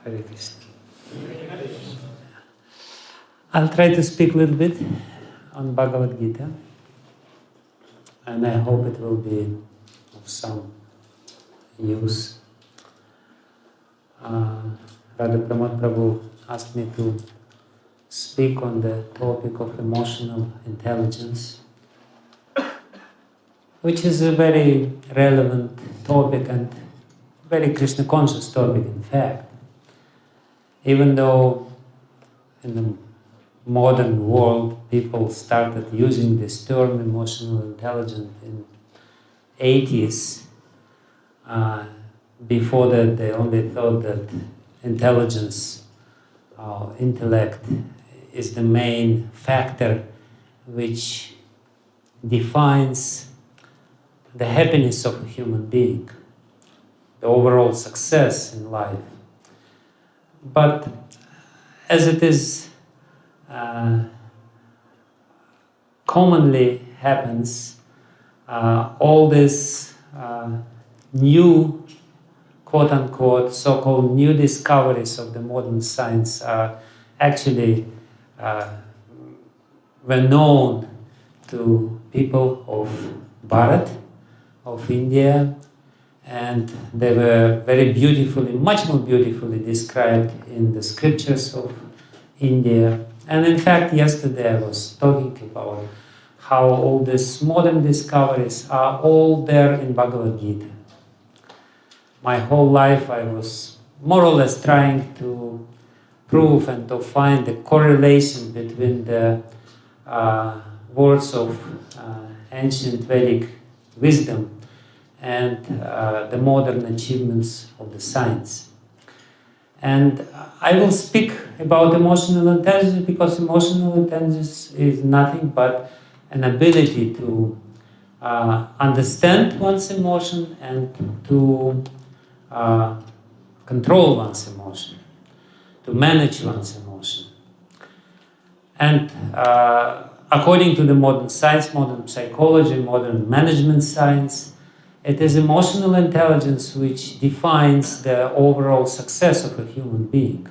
Hare Krishna. I'll try to speak a little bit on Bhagavad Gita, and I hope it will be of some use. Radha Pramod Prabhu asked me to speak on the topic of emotional intelligence, which is a very relevant topic and very Krishna conscious topic, in fact. Even though in the modern world people started using this term emotional intelligence in 80s, before that they only thought that intelligence, intellect, is the main factor which defines the happiness of a human being, the overall success in life. But as it is commonly happens, all this new, quote-unquote, so-called new discoveries of the modern science are actually were known to people of Bharat, of India, and they were very beautifully, much more beautifully described in the scriptures of India. And in fact, yesterday I was talking about how all these modern discoveries are all there in Bhagavad Gita. My whole life I was more or less trying to prove and to find the correlation between the words of ancient Vedic wisdom and the modern achievements of the science. And I will speak about emotional intelligence because emotional intelligence is nothing but an ability to understand one's emotion and to control one's emotion, to manage one's emotion. And according to the modern science, modern psychology, modern management science, it is emotional intelligence which defines the overall success of a human being.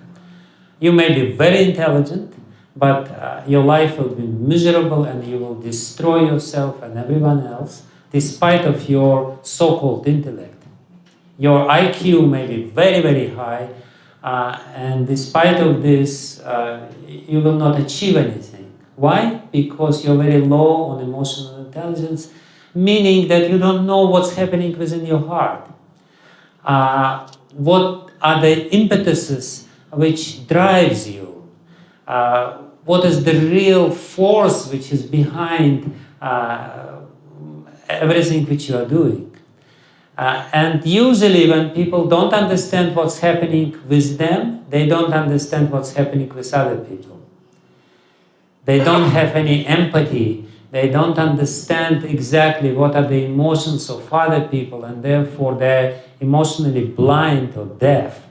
You may be very intelligent, but your life will be miserable and you will destroy yourself and everyone else despite of your so-called intellect. Your IQ may be very, very high, and despite of this, you will not achieve anything. Why? Because you're very low on emotional intelligence, meaning that you don't know what's happening within your heart. What are the impetuses which drives you? What is the real force which is behind everything which you are doing? And usually when people don't understand what's happening with them, they don't understand what's happening with other people. They don't have any empathy. They don't understand exactly what are the emotions of other people, and therefore they're emotionally blind or deaf.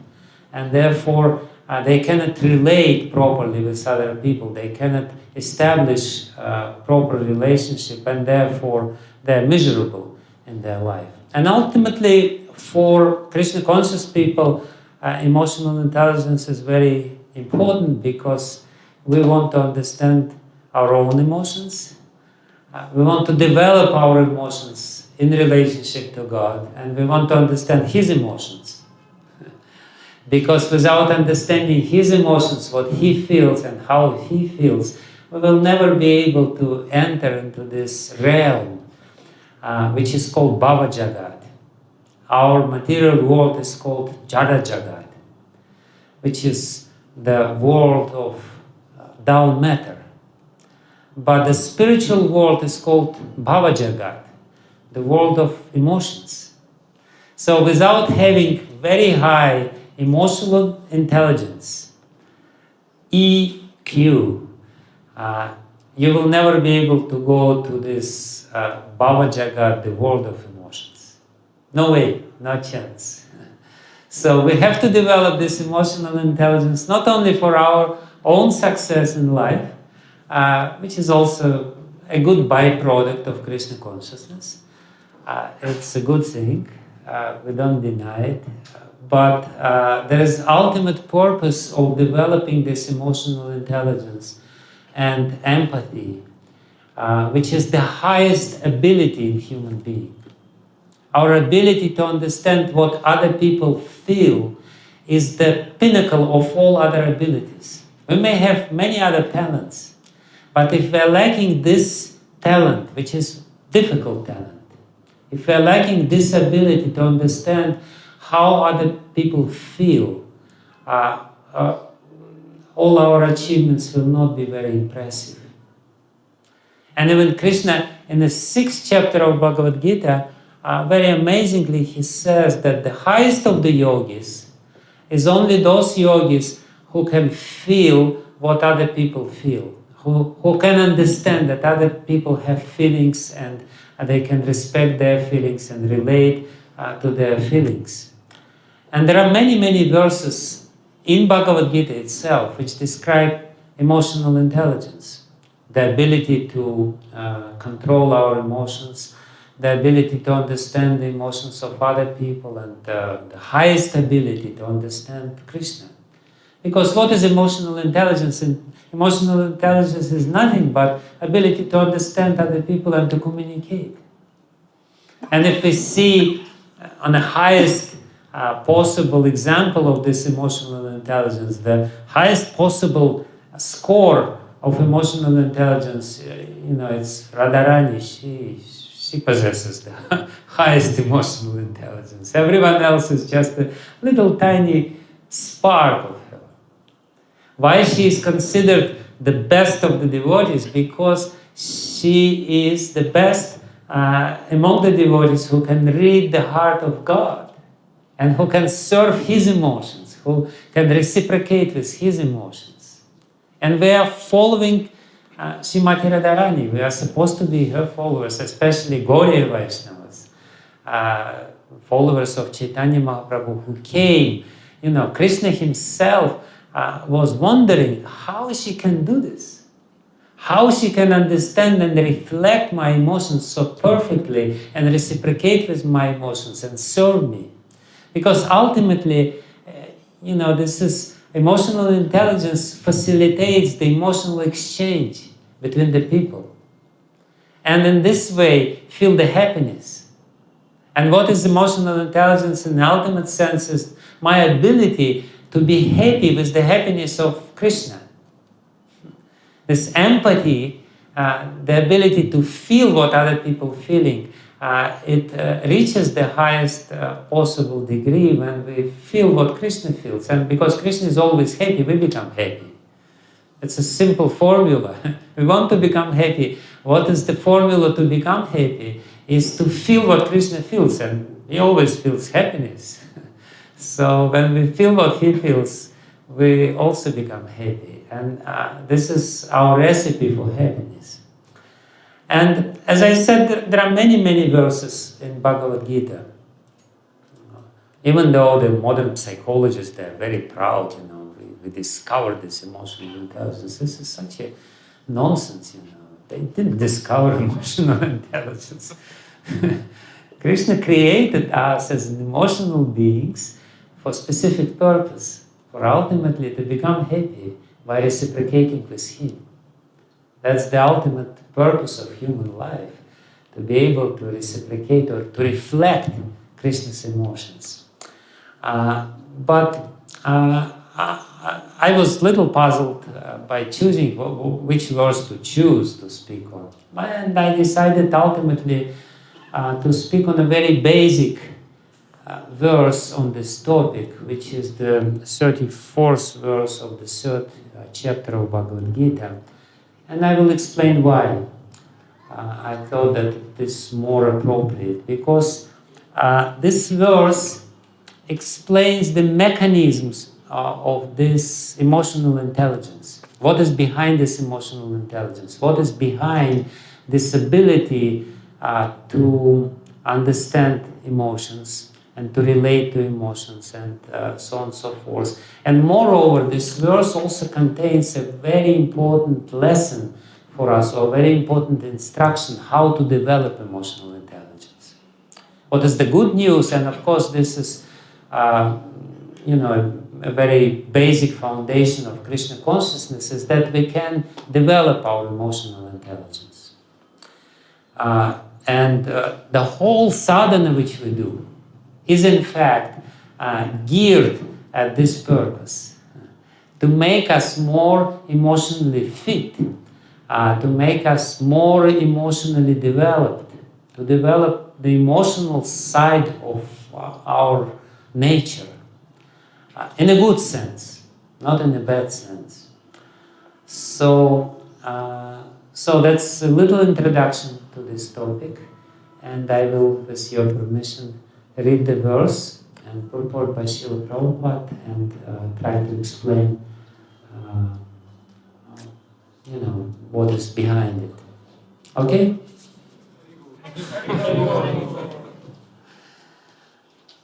And therefore they cannot relate properly with other people. They cannot establish a proper relationship, and therefore they're miserable in their life. And ultimately, for Krishna conscious people, emotional intelligence is very important because we want to understand our own emotions. We want to develop our emotions in relationship to God, and we want to understand His emotions. Because without understanding His emotions, what He feels and how He feels, we will never be able to enter into this realm, which is called Bhava Jagat. Our material world is called Jada Jagat, which is the world of down matter. But the spiritual world is called Bhava Jagat, the world of emotions. So without having very high emotional intelligence, EQ, you will never be able to go to this Bhava Jagat, the world of emotions. No way, no chance. So we have to develop this emotional intelligence not only for our own success in life, which is also a good byproduct of Krishna consciousness. It's a good thing, we don't deny it, but there is ultimate purpose of developing this emotional intelligence and empathy, which is the highest ability in human being. Our ability to understand what other people feel is the pinnacle of all other abilities. We may have many other talents, but if we're lacking this talent, which is difficult talent, if we're lacking this ability to understand how other people feel, all our achievements will not be very impressive. And even Krishna, in the 6th chapter of Bhagavad Gita, very amazingly, he says that the highest of the yogis is only those yogis who can feel what other people feel, who can understand that other people have feelings and they can respect their feelings and relate to their feelings. And there are many, many verses in Bhagavad Gita itself which describe emotional intelligence, the ability to control our emotions, the ability to understand the emotions of other people, and the highest ability to understand Krishna. Because what is emotional intelligence? Emotional intelligence is nothing but ability to understand other people and to communicate. And if we see on the highest possible example of this emotional intelligence, the highest possible score of emotional intelligence, it's Radharani. She possesses the highest emotional intelligence. Everyone else is just a little tiny spark of her. Why she is considered the best of the devotees? Because she is the best among the devotees who can read the heart of God and who can serve His emotions, who can reciprocate with His emotions. And we are following Srimati Radharani. We are supposed to be her followers, especially Gaudiya Vaishnavas, followers of Chaitanya Mahaprabhu who came. Krishna himself was wondering how she can do this, how she can understand and reflect my emotions so perfectly and reciprocate with my emotions and serve me. Because ultimately, this is emotional intelligence facilitates the emotional exchange between the people. And in this way, feel the happiness. And what is emotional intelligence in the ultimate sense is my ability to be happy with the happiness of Krishna. This empathy, the ability to feel what other people are feeling, it reaches the highest possible degree when we feel what Krishna feels. And because Krishna is always happy, we become happy. It's a simple formula. We want to become happy. What is the formula to become happy? Is to feel what Krishna feels, and he always feels happiness. So when we feel what he feels, we also become happy. And this is our recipe for happiness. And as I said, there are many, many verses in Bhagavad Gita. Even though the modern psychologists, they're very proud, we discovered this emotional intelligence. This is such a nonsense, They didn't discover emotional intelligence. Krishna created us as emotional beings for specific purpose, for ultimately to become happy by reciprocating with Him. That's the ultimate purpose of human life, to be able to reciprocate or to reflect Krishna's emotions. But I was a little puzzled by choosing which verse to choose to speak on. And I decided ultimately to speak on a very basic verse on this topic, which is the 34th verse of the 3rd chapter of Bhagavad Gita. And I will explain why I thought that this is more appropriate. Because this verse explains the mechanisms of this emotional intelligence. What is behind this emotional intelligence? What is behind this ability to understand emotions and to relate to emotions and so on and so forth. And moreover, this verse also contains a very important lesson for us, or very important instruction how to develop emotional intelligence. What is the good news? And of course, this is a very basic foundation of Krishna consciousness is that we can develop our emotional intelligence. And the whole sadhana which we do is in fact geared at this purpose, to make us more emotionally fit, to make us more emotionally developed, to develop the emotional side of our nature, in a good sense, not in a bad sense. So that's a little introduction to this topic, and I will, with your permission, read the verse and purport by Srila Prabhupada and try to explain, what is behind it. Okay?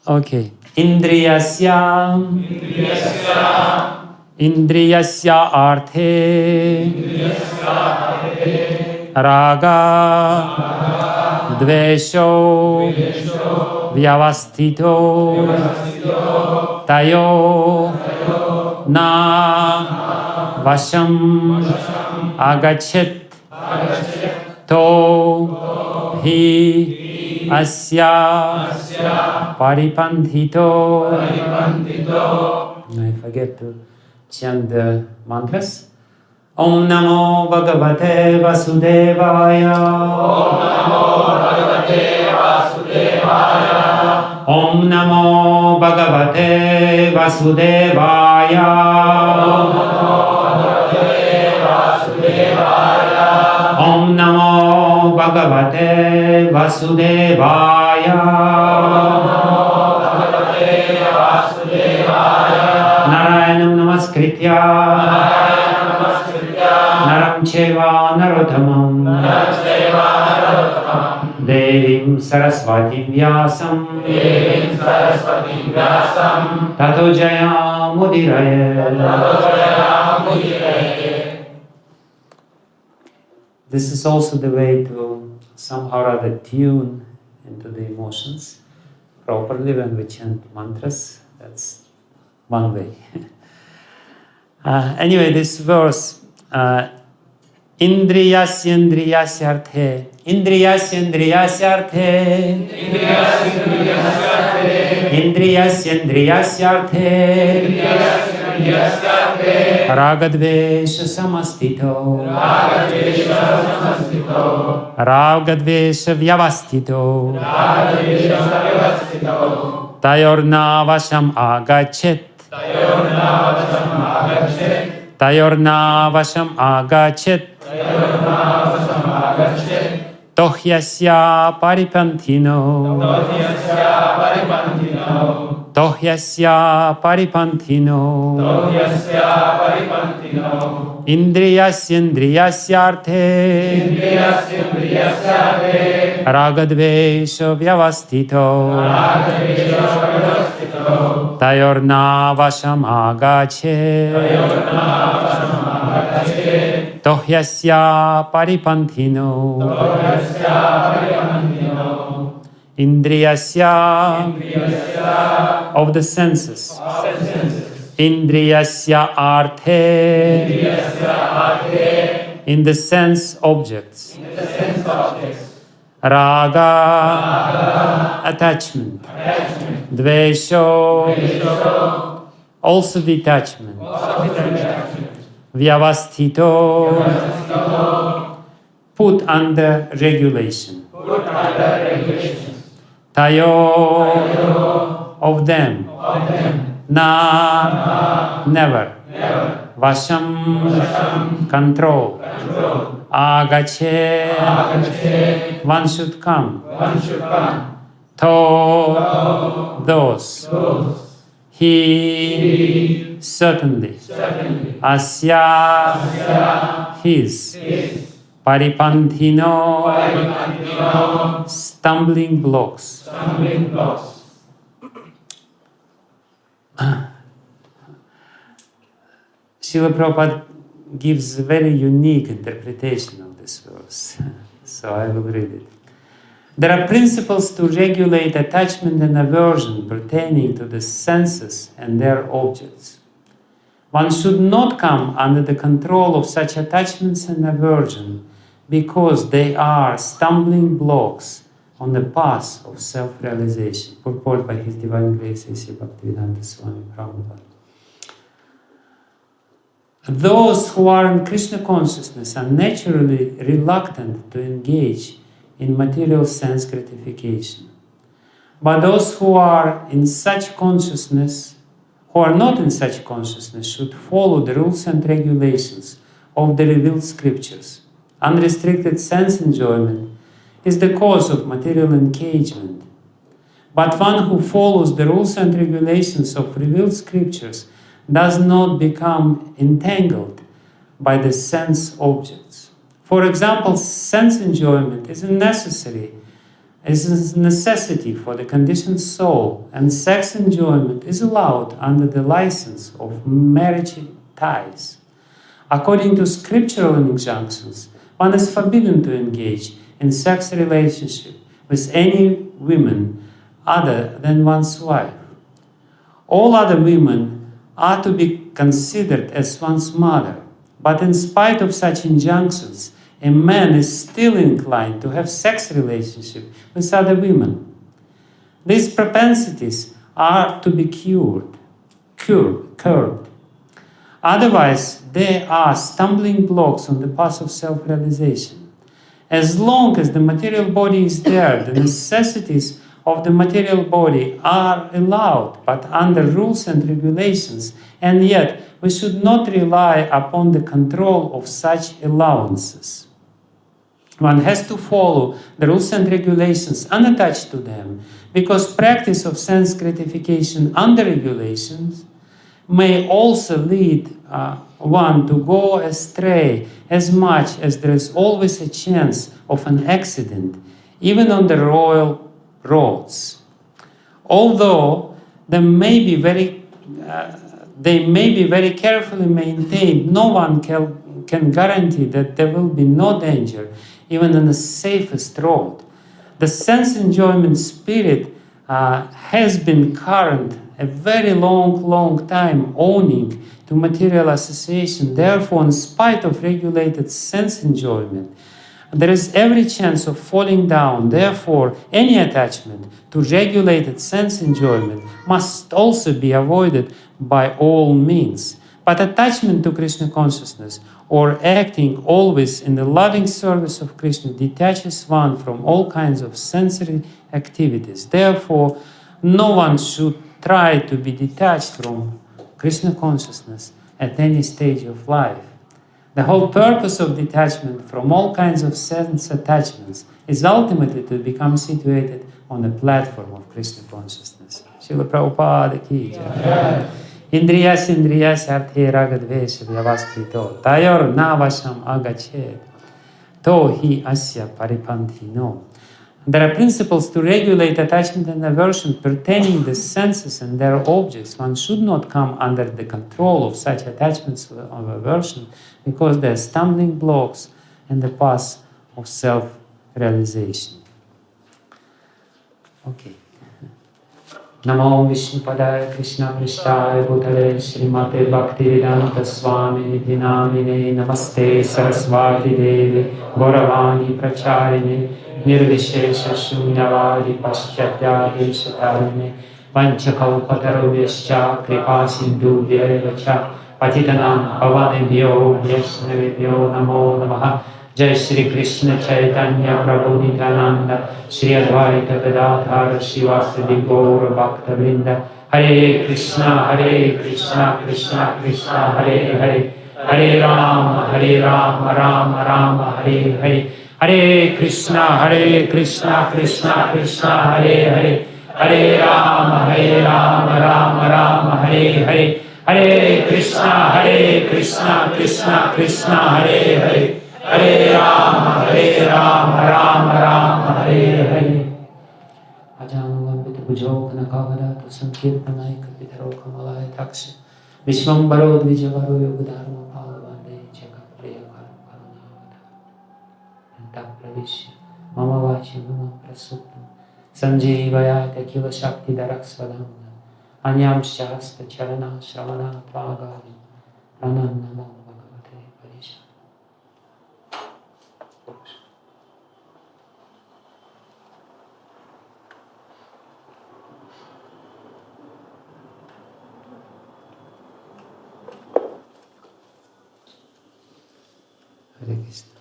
Okay. Indriyasya arthe raga dvesho vyavastito tayo na vasham agachet to hi asya paripandhito. I forget to chant the mantras. Om Namo Bhagavate Vasudevaya. Om Namo Bhagavate Vasudevaya. Om Namo Bhagavate Vasudevaya. Narayanam Namaskritya Naram Cheva Narottamam Devim Saraswatim Vyasam Tato Jaya Mudiraye. This is also the way to somehow or other tune into the emotions properly when we chant mantras. That's one way. Anyway, this verse, Indriyasya arthe, Indriyasya arthe, Indriyasya arthe, Ragadvesha samastito, Ragadvesha vyavastito, Tayorna vasham agachet, Tayorna vasham agachet, Tohyasya paripantino, Tohyasya paripantino, Indriyasya arthe, Ragadvesha vyavastito, Tayorna vasham agachet, Tohyasya paripantino, Indriyasya of the senses, Indriyasya arthe, in the sense objects, Raga, attachment, Dvesho, also detachment, Vyavastito, put under regulation, Tayo, of them, Na, never, Vasham, control, Agache, one should come, To, those, He, certainly, Asya, his, Paripandhino, stumbling blocks. Srila Prabhupada gives a very unique interpretation of this verse, so I will read it. There are principles to regulate attachment and aversion pertaining to the senses and their objects. One should not come under the control of such attachments and aversion because they are stumbling blocks on the path of self-realization. Purport by His Divine Grace A.C. Bhakti Vijnana Goswami Prabhupada. Those who are in Krishna consciousness are naturally reluctant to engage in material sense gratification. But those who are in such consciousness, who are not in such consciousness, should follow the rules and regulations of the revealed scriptures. Unrestricted sense enjoyment is the cause of material engagement. But one who follows the rules and regulations of revealed scriptures does not become entangled by the sense objects. For example, sense enjoyment is a necessity for the conditioned soul, and sex enjoyment is allowed under the license of marriage ties. According to scriptural injunctions, one is forbidden to engage in sex relationship with any woman other than one's wife. All other women are to be considered as one's mother, but in spite of such injunctions, a man is still inclined to have sex relationship with other women. These propensities are to be curbed. Otherwise, they are stumbling blocks on the path of self-realization. As long as the material body is there, the necessities of the material body are allowed, but under rules and regulations, and yet we should not rely upon the control of such allowances. One has to follow the rules and regulations unattached to them, because practice of sense gratification under regulations may also lead one to go astray, as much as there is always a chance of an accident, even on the royal roads. Although they may be very carefully maintained, no one can guarantee that there will be no danger, even on the safest road. The sense enjoyment spirit has been current a very long time, owing to material association. Therefore, in spite of regulated sense enjoyment, there is every chance of falling down. Therefore, any attachment to regulated sense enjoyment must also be avoided by all means. But attachment to Krishna consciousness, or acting always in the loving service of Krishna, detaches one from all kinds of sensory activities. Therefore, no one should try to be detached from Krishna consciousness at any stage of life. The whole purpose of detachment from all kinds of sense attachments is ultimately to become situated on the platform of Krishna consciousness. Srila Prabhupada ki jai. Indriyas arthe raga dvesa vyavasthito tayor navasham agachet to hi asya paripantino. There are principles to regulate attachment and aversion pertaining to the senses and their objects. One should not come under the control of such attachments of aversion, because they are stumbling blocks in the path of self-realization. Okay. Namo Vishnupadaya Krishna Prishtaya Bhutale Srimate Bhakti Vijnana Goswami Dinamine Namaste Saraswati Devi Gauravani Pracharine Nirvishesha Shunyavadi Paschatya Deshatarine Vanchakalpatarubhyascha Kripa Sindhubhya Vacha Patitanam Pavanebhyo Vaishnavebhyo Namo Namaha. Jai Shri Krishna Chaitanya Prabhu Nityananda Shri Advaita Gadadhara Shivasadi Gaura Bhakta Vrinda. Hare Krishna Krishna Krishna Hare Hare Hare Rama Rama Rama Hare Hare Hare Krishna Krishna Krishna Hare Hare Hare Rama Rama Rama Hare Hare Hare Krishna Krishna Hare Hare Hare Rama Rama Hare Hare. Ajanulambita bhujokana kavadata sankirtanai kapitaro kamalaya taksha Vishvambaro dvijavaro yogadharma palavande jagapriya karunavata Anta pravisya mama chivamam prasuptam sanjivayata kila shakti darakshvadamna anyam shasta charana shravana tvagadi pranannamo bhagavate parisha. Hare Krishna.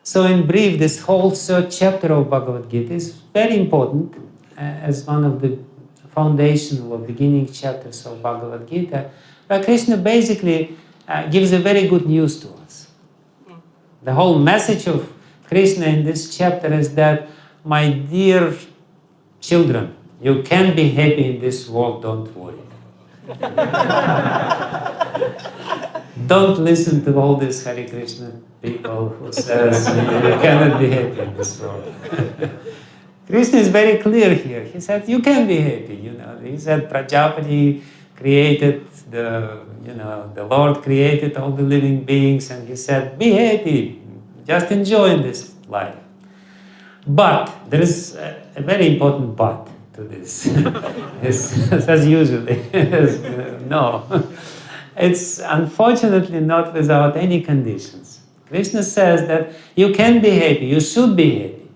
So in brief, this whole third chapter of Bhagavad Gita is very important as one of the foundational or beginning chapters of Bhagavad Gita, where Krishna basically gives a very good news to us. The whole message of Krishna in this chapter is that, my dear children, you can be happy in this world, don't worry. Don't listen to all these Hare Krishna people who says you cannot be happy in this world. Krishna is very clear here. He said you can be happy. He said Prajapati created the Lord created all the living beings, and he said be happy, just enjoy this life. But there is a very important but to this. As usually, no. It's unfortunately not without any conditions. Krishna says that you can be happy, you should be happy.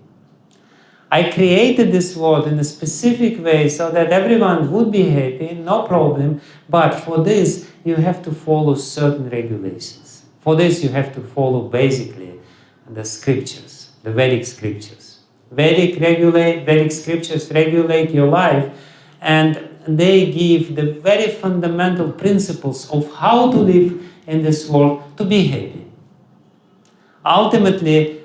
I created this world in a specific way so that everyone would be happy, no problem, but for this you have to follow certain regulations. For this you have to follow basically the scriptures, the Vedic scriptures. Vedic scriptures regulate your life, and they give the very fundamental principles of how to live in this world to be happy. Ultimately,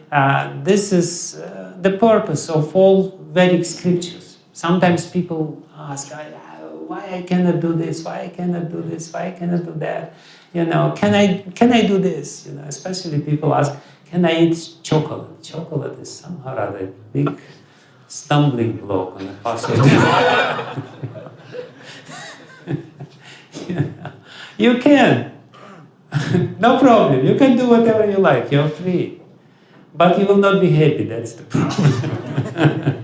this is the purpose of all Vedic scriptures. Sometimes people ask, why I cannot do this, why I cannot do this, why I cannot do that? Can I do this? Especially people ask, can I eat chocolate? Chocolate is somehow rather a big stumbling block on the path of You can. No problem. You can do whatever you like. You're free. But you will not be happy. That's the problem.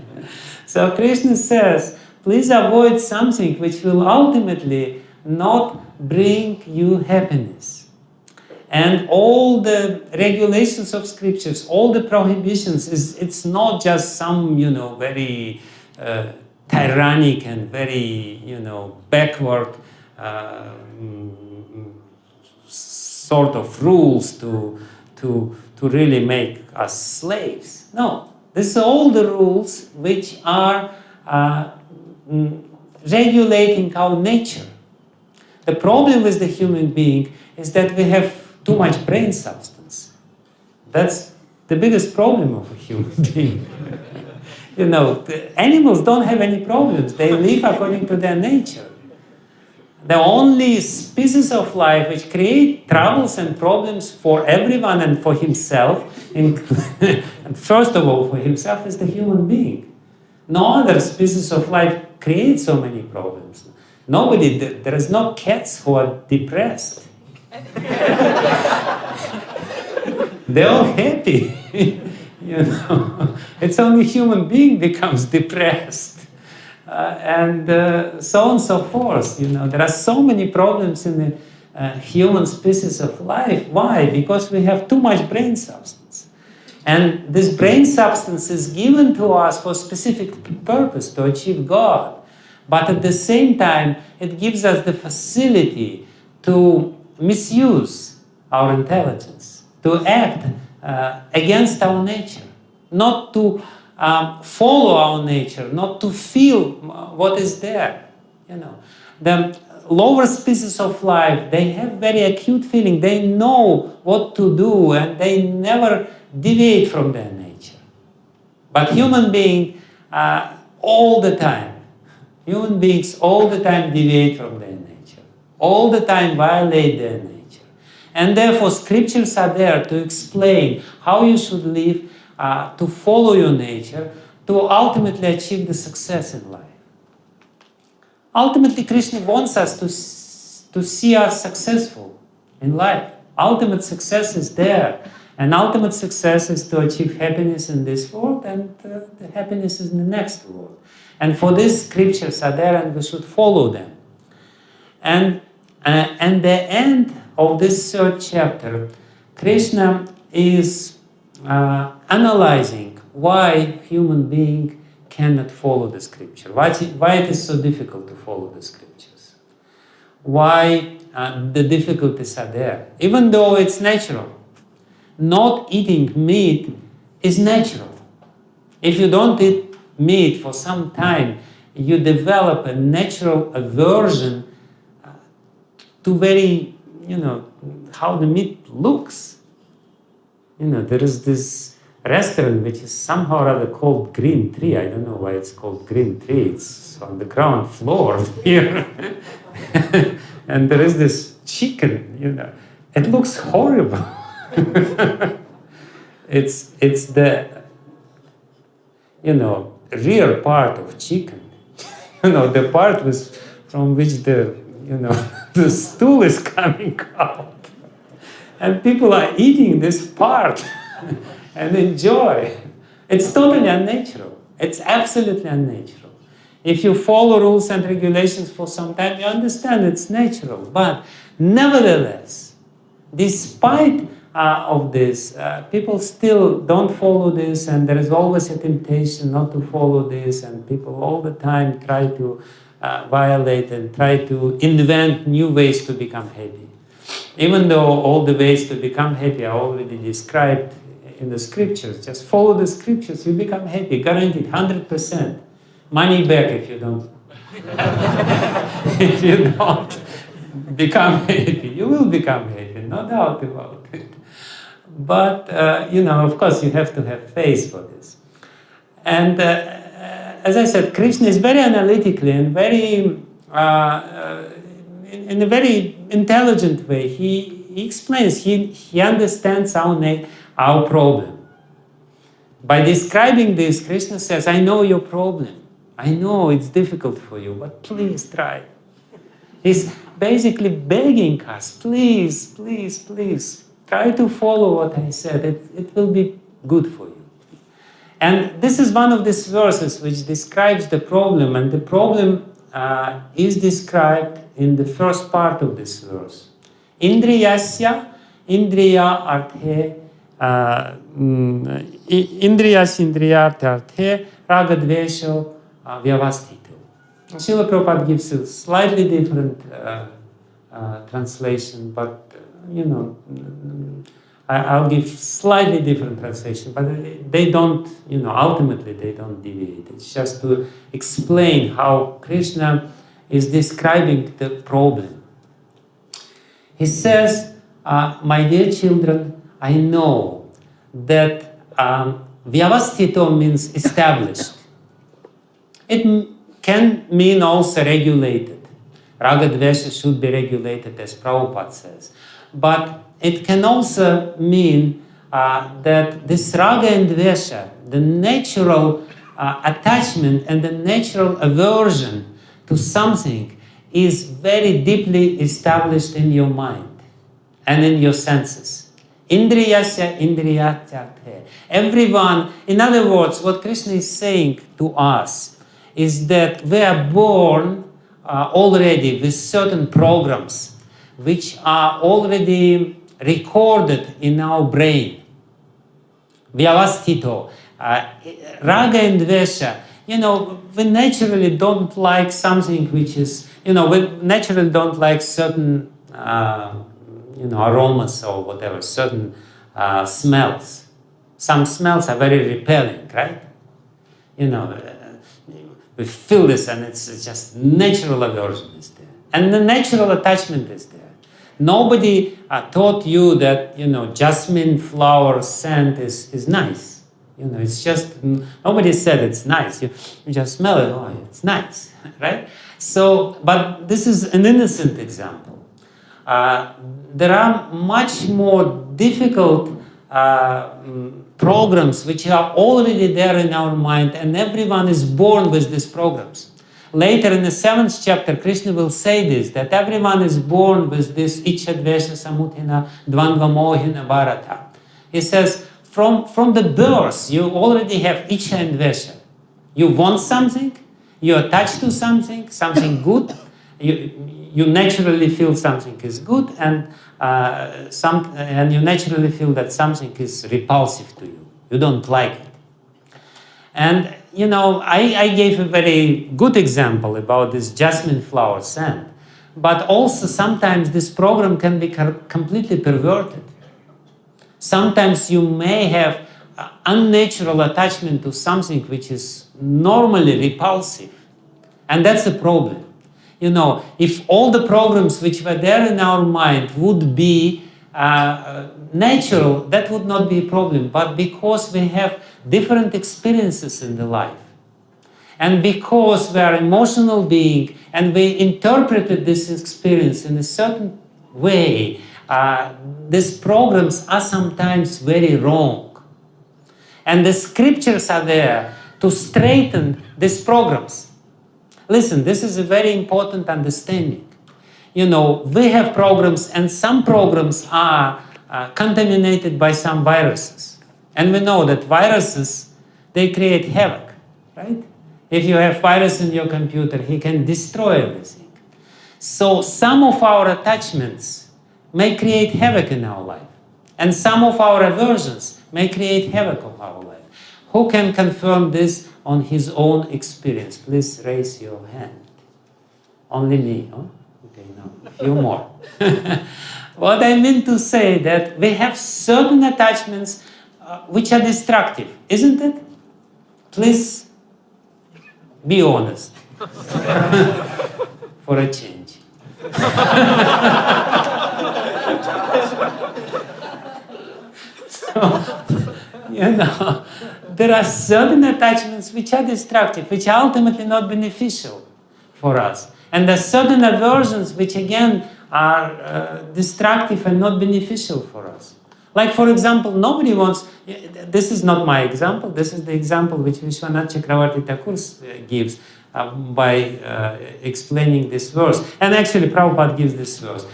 So Krishna says, please avoid something which will ultimately not bring you happiness. And all the regulations of scriptures, all the prohibitions, it's not just some, very tyrannic and very, backward sort of rules to really make us slaves. No, these are all the rules which are regulating our nature. The problem with the human being is that we have too much brain substance. That's the biggest problem of a human being. The animals don't have any problems. They live according to their nature. The only species of life which create troubles and problems for everyone and for himself, and first of all for himself, is the human being. No other species of life creates so many problems. There is no cats who are depressed. They're all happy. It's only human being becomes depressed. And so on and so forth. There are so many problems in the human species of life. Why? Because we have too much brain substance. And this brain substance is given to us for a specific purpose, to achieve God. But at the same time, it gives us the facility to misuse our intelligence, to act against our nature, not to follow our nature, not to feel what is there. The lower species of life, they have very acute feeling. They know what to do, and they never deviate from their nature. But human beings all the time deviate from their nature, all the time violate their nature. And therefore scriptures are there to explain how you should live, to follow your nature, to ultimately achieve the success in life. Ultimately, Krishna wants us to see us successful in life. Ultimate success is there. And ultimate success is to achieve happiness in this world and the happiness is in the next world. And for this, scriptures are there and we should follow them. And the end of this third chapter, Krishna is analyzing why human being cannot follow the scripture, why it is so difficult to follow the scriptures, why the difficulties are there, even though it's natural. Not eating meat is natural. If you don't eat meat for some time, you develop a natural aversion to very, how the meat looks. There is this restaurant which is somehow rather called Green Tree. I don't know why it's called Green Tree. It's on the ground floor here. And there is this chicken, It looks horrible. It's the, rear part of chicken. The part from which the, the stool is coming out. And people are eating this part and enjoy. It's totally unnatural. It's absolutely unnatural. If you follow rules and regulations for some time, you understand it's natural. But nevertheless, despite of this, people still don't follow this, and there is always a temptation not to follow this, and people all the time try to violate and try to invent new ways to become happy. Even though all the ways to become happy are already described in the scriptures, just follow the scriptures, you become happy, guaranteed, 100%. Money back if you don't. If you don't become happy, you will become happy, no doubt about it. But, of course, you have to have faith for this. And as I said, Krishna is very analytically and very, in a very intelligent way, he explains, he understands our problem. By describing this, Krishna says, I know your problem. I know it's difficult for you, but please try. He's basically begging us, please, please, please, try to follow what I said. It will be good for you. And this is one of these verses which describes the problem, and the problem is described in the first part of this verse. Indriyasya, indriya arthe, indriyasya indriyarthe arthe, raga dvesa vyavastito. Srila Prabhupada gives a slightly different translation, but I'll give slightly different translation, but they don't, ultimately they don't deviate. It's just to explain how Krishna is describing the problem. He says, my dear children, I know that vyavastito means established. It can mean also regulated. Raga dvesa should be regulated, as Prabhupada says. But it can also mean that this raga and dvesa, the natural attachment and the natural aversion to something, is very deeply established in your mind and in your senses. Indriyasya indriyatyarthe. Everyone, in other words, what Krishna is saying to us is that we are born already with certain programs which are already recorded in our brain. Vyavastito. Raga and dvesa. We naturally don't like something which is, we naturally don't like certain, aromas or whatever, certain smells. Some smells are very repelling, right? We feel this and it's just natural aversion is there. And the natural attachment is there. Nobody taught you that, jasmine flower scent is nice. It's just, nobody said it's nice. You just smell it, oh, it's nice, right? So, but this is an innocent example. There are much more difficult programs which are already there in our mind, and everyone is born with these programs. Later in the 7th chapter, Krishna will say this, that everyone is born with this Ichha Dvesha Samuthina Dvandva Mohina Bharata. He says, from the birth, you already have Icha and Dvesha. You want something, you attach to something good, you naturally feel something is good, and you naturally feel that something is repulsive to you. You don't like it. And, I gave a very good example about this jasmine flower scent. But also sometimes this program can be completely perverted. Sometimes you may have unnatural attachment to something which is normally repulsive. And that's the problem. If all the programs which were there in our mind would be natural, that would not be a problem. But because we have different experiences in the life, and because we are emotional being and we interpreted this experience in a certain way, these programs are sometimes very wrong. And the scriptures are there to straighten these programs. Listen, this is a very important understanding. We have programs, and some programs are contaminated by some viruses. And we know that viruses, they create havoc, right? If you have virus in your computer, he can destroy everything. So some of our attachments may create havoc in our life. And some of our aversions may create havoc of our life. Who can confirm this on his own experience? Please raise your hand. Only me, huh? Okay, now a few more. What I mean to say that we have certain attachments which are destructive, isn't it? Please be honest. For a change. So, there are certain attachments which are destructive, which are ultimately not beneficial for us. And there are certain aversions which again are destructive and not beneficial for us. Like, for example, nobody wants, this is not my example, this is the example which Vishwanath Chakravarti Thakur gives by explaining this verse. And actually, Prabhupada gives this verse.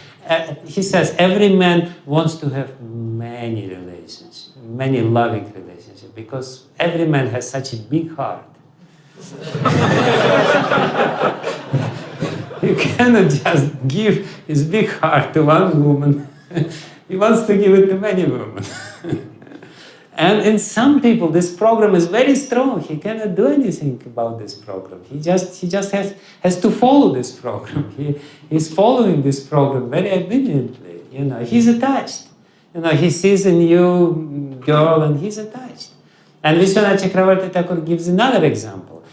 He says, every man wants to have many relationships, many loving relationships, because every man has such a big heart. You cannot just give his big heart to one woman. He wants to give it to many women. And in some people, this program is very strong. He cannot do anything about this program. He just has to follow this program. He's following this program very obediently. He's attached. He sees a new girl and he's attached. And Vishwanath Chakravarti Thakur gives another example.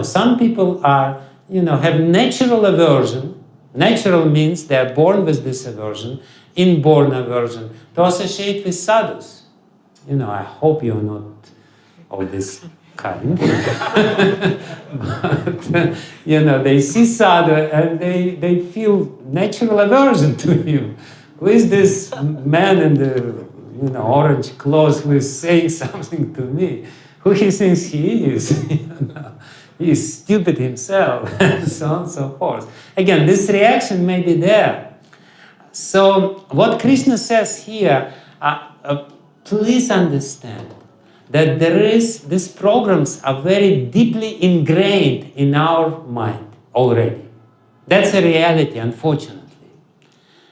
Some people are, have natural aversion. Natural means they are born with this aversion, inborn aversion, to associate with sadhus. I hope you're not of this kind. But, they see sadhu and they feel natural aversion to him. Who is this man in the orange clothes who is saying something to me? Who he thinks he is? He is stupid himself, and so on and so forth. Again, this reaction may be there. So what Krishna says here, please understand that these programs are very deeply ingrained in our mind already. That's a reality, unfortunately.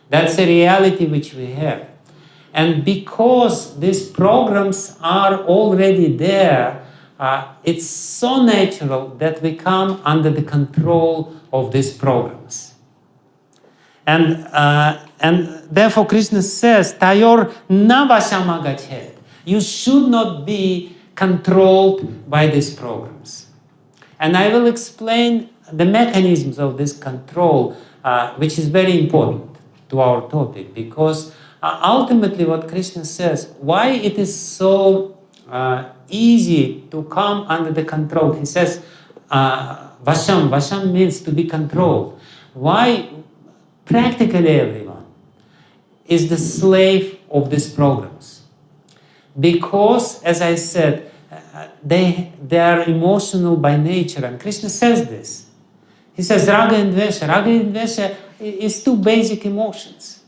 That's a reality which we have. And because these programs are already there, it's so natural that we come under the control of these programs. And therefore Krishna says, Tayor navashamagachet. You should not be controlled by these programs. And I will explain the mechanisms of this control, which is very important to our topic, because ultimately what Krishna says, why it is so easy to come under the control. He says, Vasham means to be controlled. Why practically everyone is the slave of these programs? Because, as I said, they are emotional by nature, and Krishna says this. He says raga and dvesa. Raga and dvesa is two basic emotions.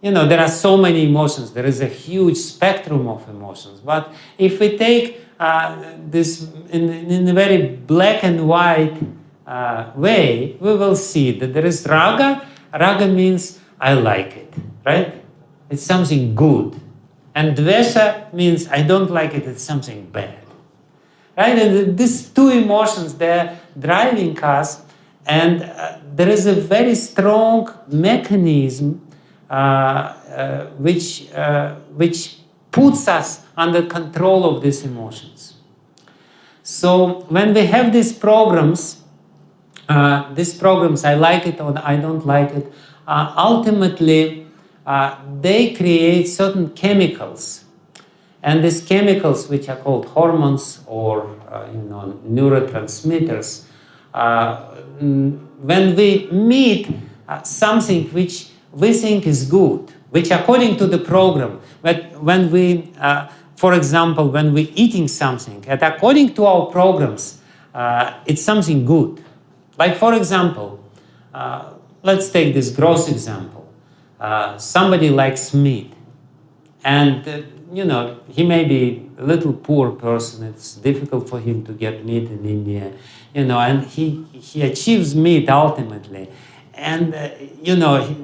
there are so many emotions. There is a huge spectrum of emotions. But if we take this in a very black and white way, we will see that there is raga. Raga means I like it, right? It's something good. And dvesa means I don't like it, it's something bad. Right? And these two emotions, they're driving us, and there is a very strong mechanism which puts us under control of these emotions. So when we have these programs, I like it or I don't like it, ultimately they create certain chemicals. And these chemicals, which are called hormones or neurotransmitters, when we meet something which we think is good, which according to the program, but when we, for example, when we're eating something, and according to our programs, it's something good. Like, for example, let's take this gross example. Somebody likes meat, and he may be a little poor person. It's difficult for him to get meat in India, and he achieves meat ultimately. And,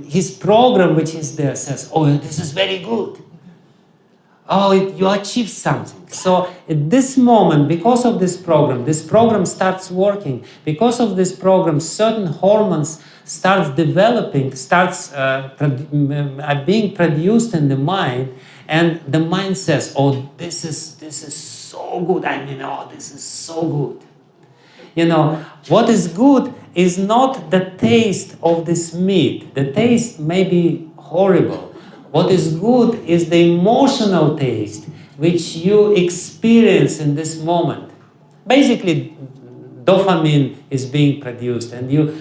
his program, which is there, says, oh, this is very good. Oh, you achieved something. So at this moment, because of this program starts working. Because of this program, certain hormones starts developing, being produced in the mind. And the mind says, oh, this is so good. This is so good. What is good is not the taste of this meat. The taste may be horrible. What is good is the emotional taste which you experience in this moment. Basically, dopamine is being produced, and you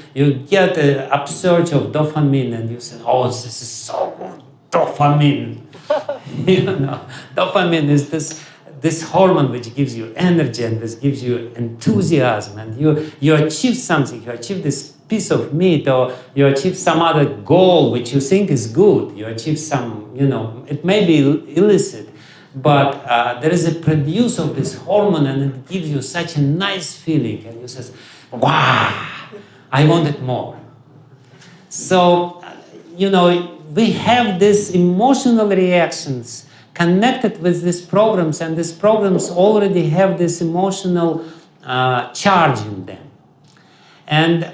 get an upsurge of dopamine, and you say, oh, this is so good. Dopamine. Dopamine is this hormone which gives you energy and which gives you enthusiasm, and you achieve something. You achieve this piece of meat, or you achieve some other goal which you think is good. You achieve some, it may be illicit, but there is a produce of this hormone, and it gives you such a nice feeling, and you say, wow, I want it more. So, we have these emotional reactions connected with these programs, and these programs already have this emotional charge in them. And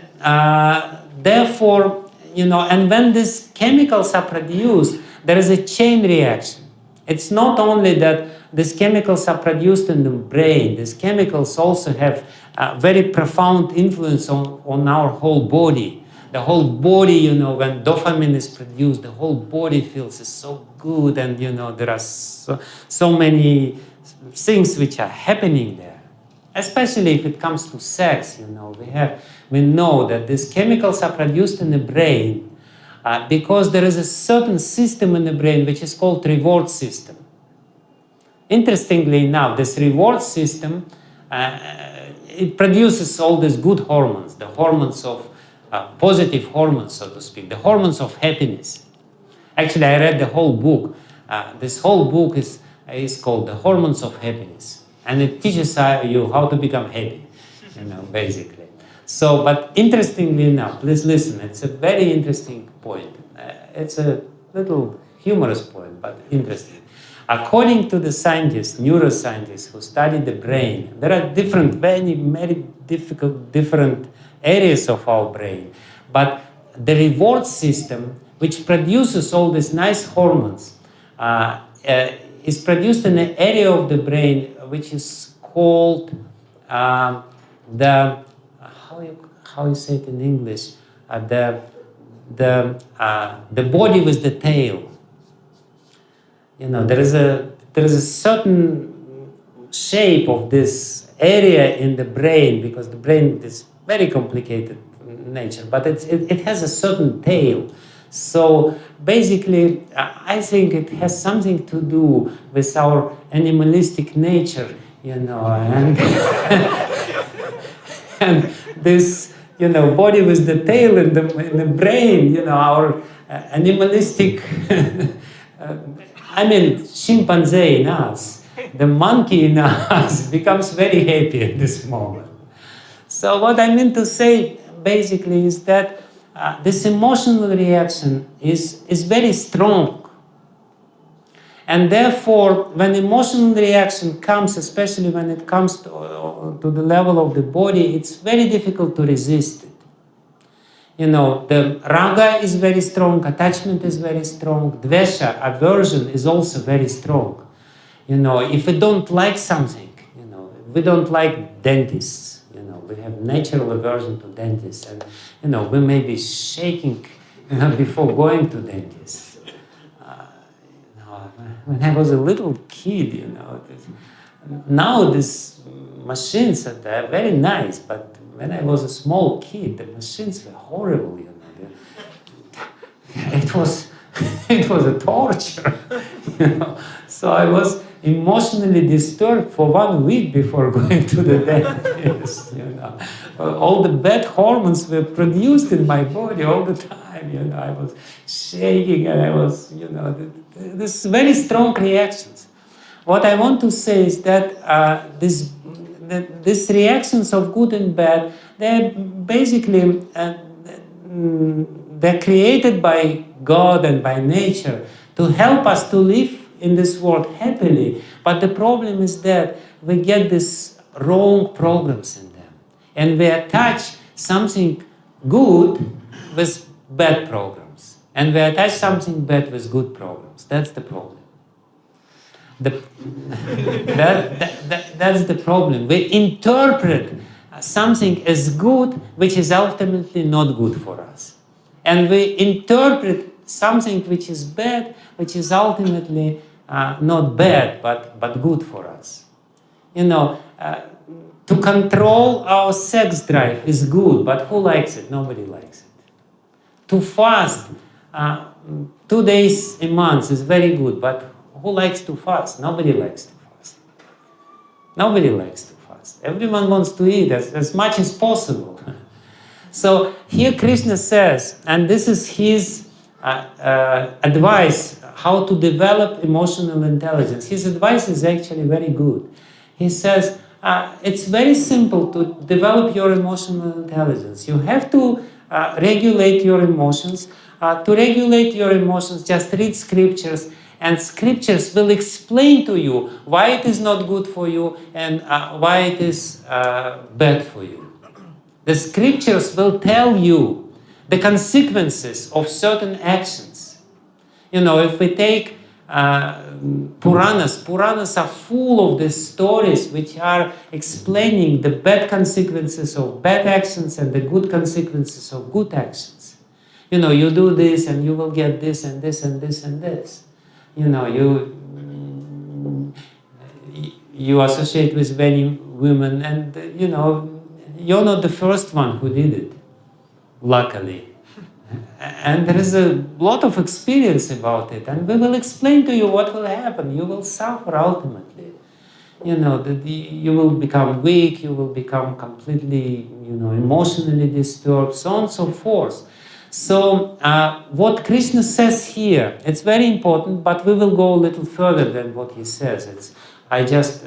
therefore, and when these chemicals are produced, there is a chain reaction. It's not only that these chemicals are produced in the brain, these chemicals also have a very profound influence on our whole body. The whole body, when dopamine is produced, the whole body feels so good, and there are so many things which are happening there. Especially if it comes to sex, we know that these chemicals are produced in the brain because there is a certain system in the brain which is called reward system. Interestingly enough, this reward system, it produces all these good hormones, the hormones of positive hormones, so to speak, the hormones of happiness. Actually, I read the whole book. This whole book is called The Hormones of Happiness. And it teaches you how to become happy, basically. So, but interestingly enough, please listen, it's a very interesting point. It's a little humorous point, but interesting. According to the scientists, neuroscientists who study the brain, there are very different areas of our brain. But the reward system, which produces all these nice hormones, is produced in an area of the brain which is called how you say it in English, the body with the tail. There is a certain shape of this area in the brain, because the brain is very complicated nature, but it has a certain tail. So basically, I think it has something to do with our animalistic nature, and and this body with the tail and the brain, our animalistic, chimpanzee in us, the monkey in us becomes very happy at this moment. So what I mean to say basically is that this emotional reaction is very strong. And therefore, when emotional reaction comes, especially when it comes to the level of the body, it's very difficult to resist it. The raga is very strong, attachment is very strong, dvesa, aversion, is also very strong. If we don't like something, we don't like dentists, we have natural aversion to dentists, and we may be shaking before going to dentists. When I was a little kid, now these machines are very nice, but when I was a small kid, the machines were horrible. It was a torture. So I was emotionally disturbed for 1 week before going to the dentist. All the bad hormones were produced in my body all the time. I was shaking, and I was, this very strong reactions. What I want to say is that these reactions of good and bad, they're basically they're created by God and by nature to help us to live in this world happily. But the problem is that we get these wrong programs in them, and we attach something good with bad programs, and we attach something bad with good programs. That's the problem. That's the problem. We interpret something as good, which is ultimately not good for us, and we interpret something which is bad, which is ultimately not bad, but good for us. To control our sex drive is good, but who likes it? Nobody likes it. To fast 2 days a month is very good, but who likes to fast? Nobody likes to fast. Nobody likes to fast. Everyone wants to eat as much as possible. So here Krishna says, and this is his advice, how to develop emotional intelligence. His advice is actually very good. He says, it's very simple to develop your emotional intelligence. You have to regulate your emotions. To regulate your emotions, just read scriptures, and scriptures will explain to you why it is not good for you and why it is bad for you. The scriptures will tell you the consequences of certain actions. If we take Puranas are full of these stories which are explaining the bad consequences of bad actions and the good consequences of good actions. You do this and you will get this and this and this and this. You associate with many women, and you're not the first one who did it, luckily. And there is a lot of experience about it, and we will explain to you what will happen. You will suffer ultimately. You will become weak, you will become completely, emotionally disturbed, so on and so forth. So what Krishna says here, it's very important, but we will go a little further than what he says. I just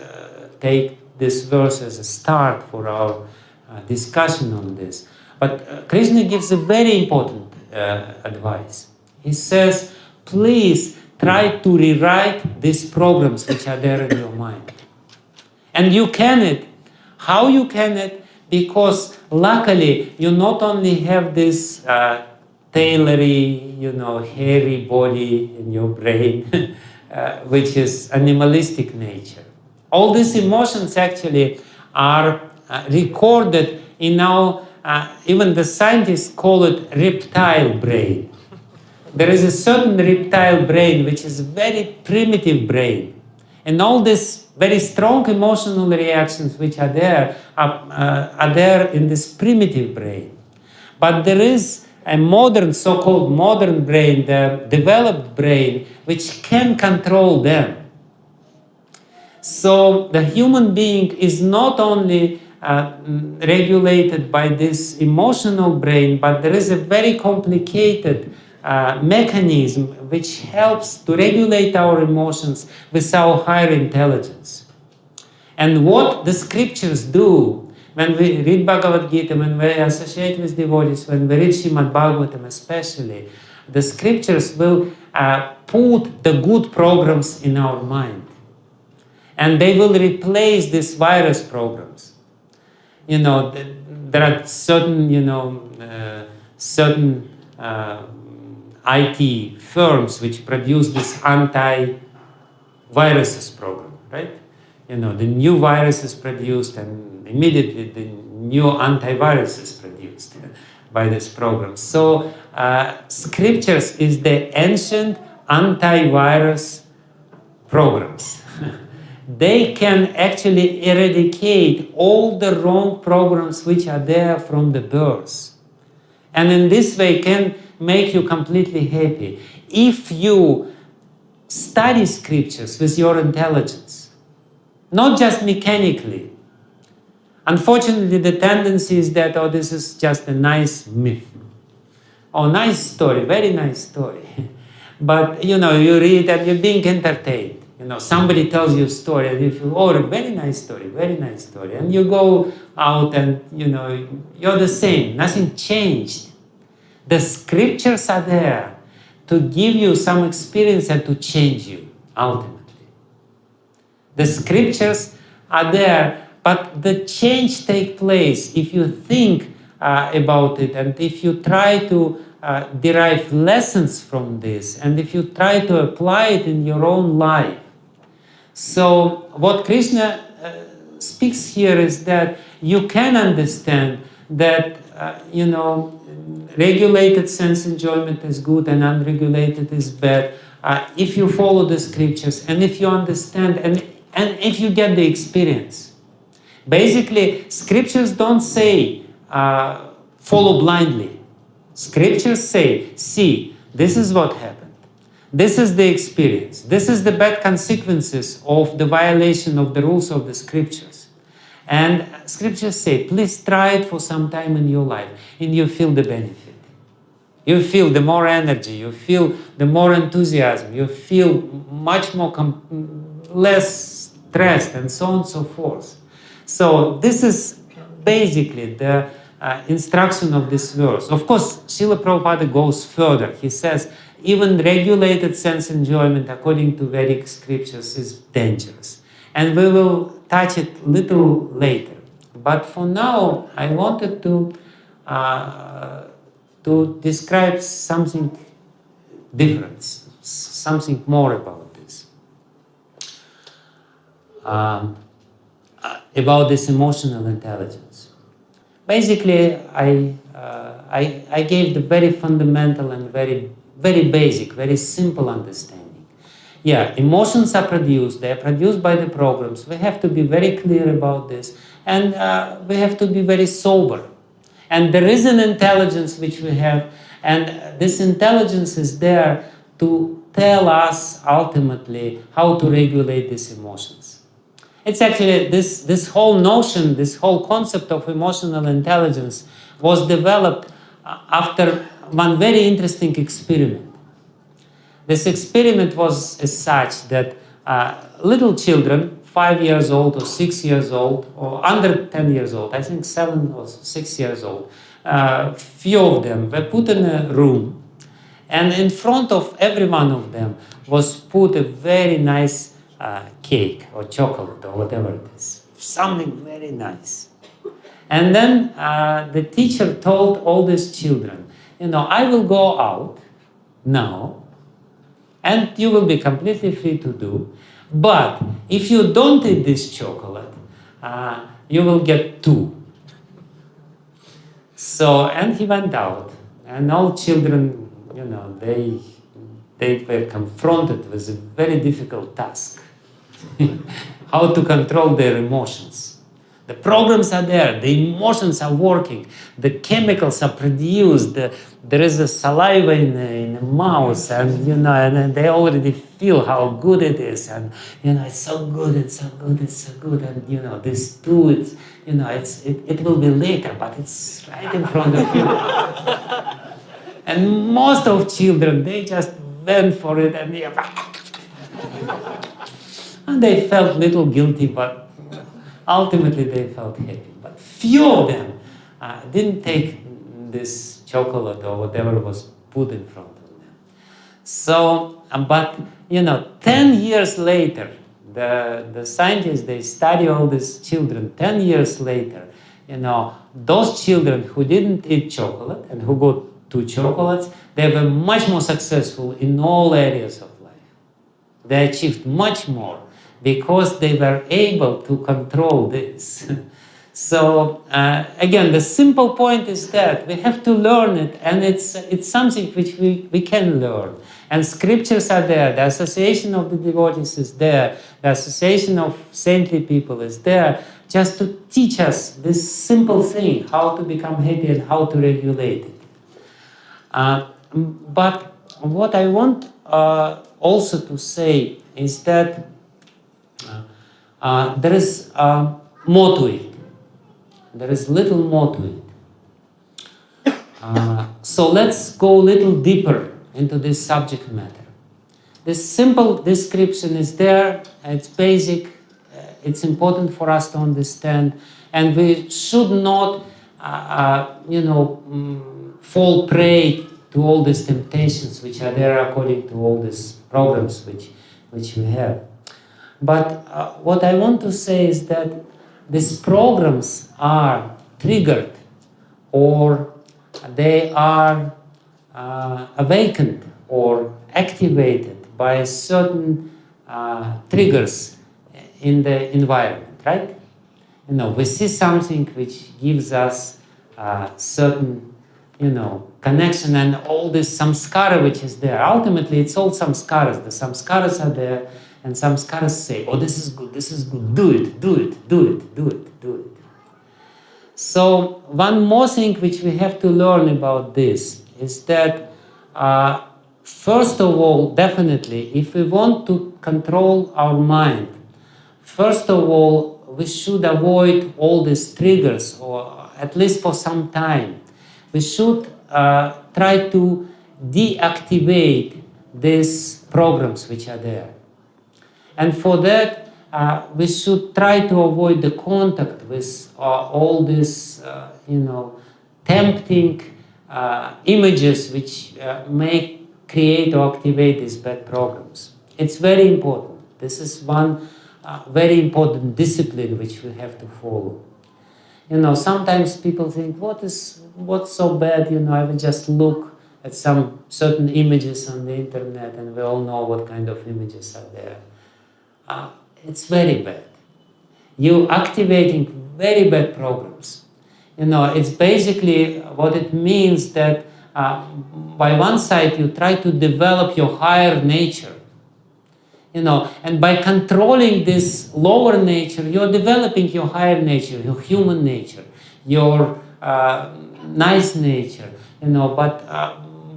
take this verse as a start for our discussion on this. But Krishna gives a very important advice. He says, please try to rewrite these programs which are there in your mind. And you can it. How you can it? Because luckily you not only have this tailory, hairy body in your brain, which is animalistic nature. All these emotions actually are recorded in our, even the scientists call it reptile brain. There is a certain reptile brain which is a very primitive brain. And all these very strong emotional reactions which are there in this primitive brain. But there is a modern, so-called modern brain, the developed brain, which can control them. So the human being is not only regulated by this emotional brain, but there is a very complicated mechanism which helps to regulate our emotions with our higher intelligence. And what the scriptures do, when we read Bhagavad Gita, when we associate with devotees, when we read Srimad Bhagavatam especially, the scriptures will put the good programs in our mind. And they will replace these virus programs. You know, there are certain, IT firms which produce this anti-viruses program, right? You know, the new virus is produced and immediately the new antivirus is produced by this program. So scriptures is the ancient antivirus programs. They can actually eradicate all the wrong programs which are there from the birth. And in this way can make you completely happy. If you study scriptures with your intelligence, not just mechanically. Unfortunately, the tendency is that, oh, this is just a nice myth. Oh, nice story, very nice story. But, you read and you're being entertained. Somebody tells you a story and you feel, oh, very nice story, very nice story. And you go out and, you're the same, nothing changed. The scriptures are there to give you some experience and to change you, ultimately. The scriptures are there, but the change takes place if you think about it and if you try to derive lessons from this and if you try to apply it in your own life. So what Krishna speaks here is that you can understand that, regulated sense enjoyment is good and unregulated is bad if you follow the scriptures and if you understand and if you get the experience. Basically, scriptures don't say follow blindly. Scriptures say, see, this is what happened. This is the experience. This is the bad consequences of the violation of the rules of the scriptures. And scriptures say, please try it for some time in your life and you feel the benefit. You feel the more energy, you feel the more enthusiasm, you feel much more less stressed and so on and so forth. So this is basically the instruction of this verse. Of course, Srila Prabhupada goes further. He says, even regulated sense enjoyment according to Vedic scriptures is dangerous. And we will touch it a little later. But for now, I wanted to describe something different, something more about this. About this emotional intelligence. Basically, I gave the very fundamental and very basic, very simple understanding. Yeah, emotions are produced. They are produced by the programs. We have to be very clear about this. And we have to be very sober. And there is an intelligence which we have. And this intelligence is there to tell us ultimately how to regulate these emotions. It's actually this whole notion, this whole concept of emotional intelligence was developed after one very interesting experiment. This experiment was as such that little children, 5 years old or 6 years old, or under 10 years old, I think 7 or 6 years old, few of them were put in a room, and in front of every one of them was put a very nice cake or chocolate or whatever it is, something very nice. And then the teacher told all these children, I will go out now and you will be completely free to do, but if you don't eat this chocolate, you will get 2. So, and he went out, and all children, they were confronted with a very difficult task. How to control their emotions. The programs are there, the emotions are working, the chemicals are produced, there is a saliva in the mouth, and and they already feel how good it is, and it's so good, it's so good, it's so good, and this too, it will be later, but it's right in front of you. And most of children, they just went for it, and they felt a little guilty, but ultimately they felt happy. But few of them didn't take this chocolate or whatever was put in front of them. So, but 10 years later, the scientists, they study all these children. 10 years later, those children who didn't eat chocolate and who got 2 chocolates, they were much more successful in all areas of life. They achieved much more because they were able to control this. So again, the simple point is that we have to learn it, and it's something which we can learn. And scriptures are there, the association of the devotees is there, the association of saintly people is there, just to teach us this simple thing, how to become happy and how to regulate it. But what I want also to say is that there is more to it. There is little more to it. So let's go a little deeper into this subject matter. This simple description is there, it's basic, it's important for us to understand, and we should not, fall prey to all these temptations which are there according to all these programs which we have. But what I want to say is that these programs are triggered or they are awakened or activated by certain triggers in the environment, right? We see something which gives us certain, connection, and all this samskara which is there. Ultimately, it's all samskaras. The samskaras are there, and samskaras say, oh, this is good, do it, do it, do it, do it, do it. So one more thing which we have to learn about this is that first of all, definitely, if we want to control our mind, first of all, we should avoid all these triggers, or at least for some time. We should try to deactivate these programs which are there. And for that, we should try to avoid the contact with all these, tempting images which may create or activate these bad programs. It's very important. This is one very important discipline which we have to follow. Sometimes people think, what's so bad? I will just look at some certain images on the internet, and we all know what kind of images are there. It's very bad. You're activating very bad programs. It's basically what it means that by one side you try to develop your higher nature, and by controlling this lower nature, you're developing your higher nature, your human nature, your nice nature, but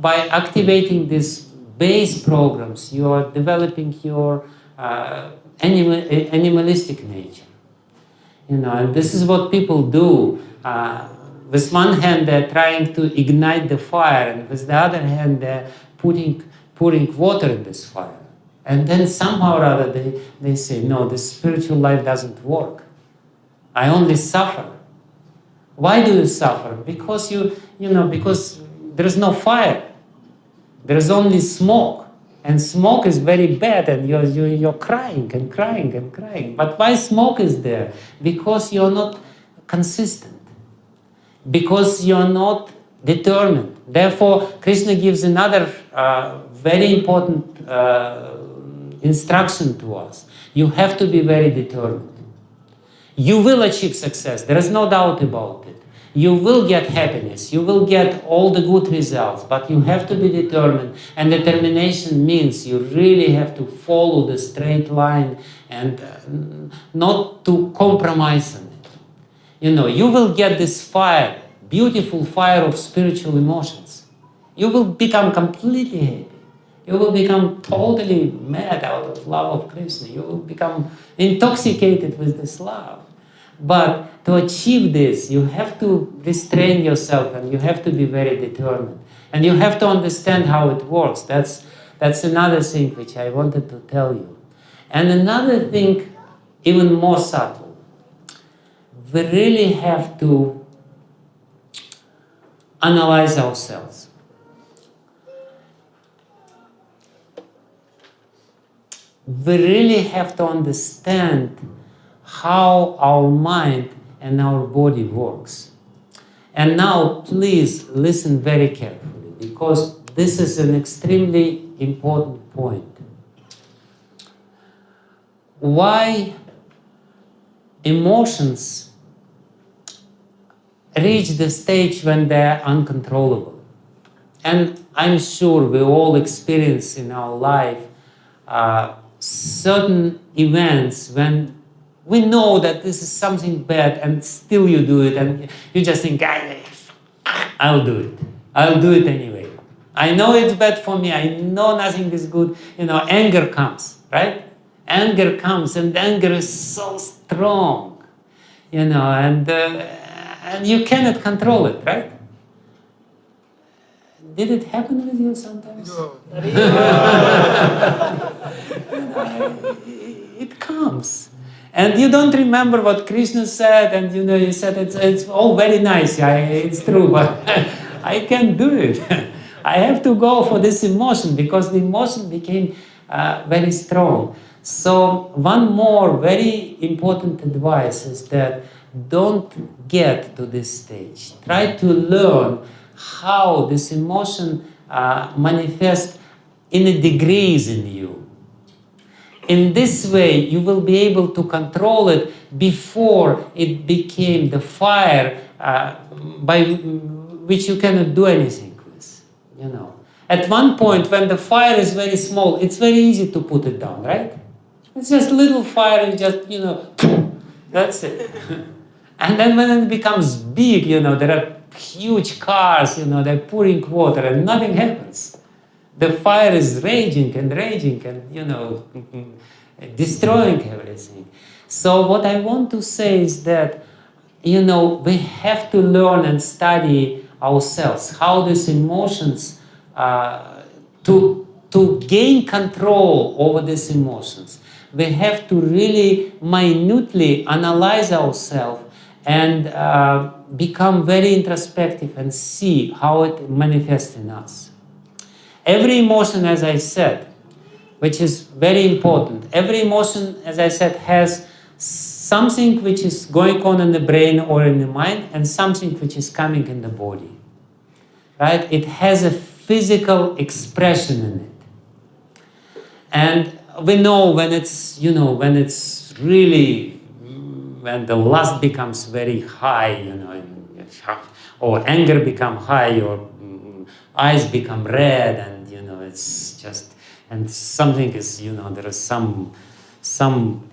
by activating these base programs, you are developing your animalistic nature. And this is what people do. With one hand, they're trying to ignite the fire, and with the other hand, they're pouring water in this fire. And then somehow or other, they say, no, this spiritual life doesn't work. I only suffer. Why do you suffer? Because because there is no fire. There is only smoke. And smoke is very bad, and you're crying and crying and crying. But why smoke is there? Because you're not consistent. Because you're not determined. Therefore, Krishna gives another very important instruction to us. You have to be very determined. You will achieve success. There is no doubt about it. You will get happiness. You will get all the good results. But you have to be determined. And determination means you really have to follow the straight line and not to compromise on it. You will get this fire, beautiful fire of spiritual emotions. You will become completely happy. You will become totally mad out of love of Krishna. You will become intoxicated with this love. But to achieve this, you have to restrain yourself and you have to be very determined. And you have to understand how it works. That's another thing which I wanted to tell you. And another thing, even more subtle, we really have to analyze ourselves. We really have to understand how our mind and our body works. And now please listen very carefully, because this is an extremely important point. Why emotions reach the stage when they're uncontrollable? And I'm sure we all experience in our life certain events when we know that this is something bad and still you do it, and you just think, I'll do it. I'll do it anyway. I know it's bad for me. I know nothing is good. Anger comes, right? Anger comes, and anger is so strong, and you cannot control it, right? Did it happen with you sometimes? No. It comes. And you don't remember what Krishna said, and you said it's all very nice, it's true, but I can't do it. I have to go for this emotion, because the emotion became very strong. So one more very important advice is that don't get to this stage. Try to learn how this emotion manifests in a degrees in you. In this way, you will be able to control it before it became the fire by which you cannot do anything with. At one point, when the fire is very small, it's very easy to put it down, right? It's just little fire, you just, that's it. And then when it becomes big, there are huge cars, they're pouring water and nothing happens. The fire is raging and destroying everything. So what I want to say is that, we have to learn and study ourselves, how these emotions, to gain control over these emotions. We have to really minutely analyze ourselves and become very introspective and see how it manifests in us. Every emotion, as I said, which is very important, every emotion, as I said, has something which is going on in the brain or in the mind, and something which is coming in the body. Right? It has a physical expression in it. And we know when it's really, when the lust becomes very high, or anger becomes high, or eyes become red, and it's just, and something is, there is some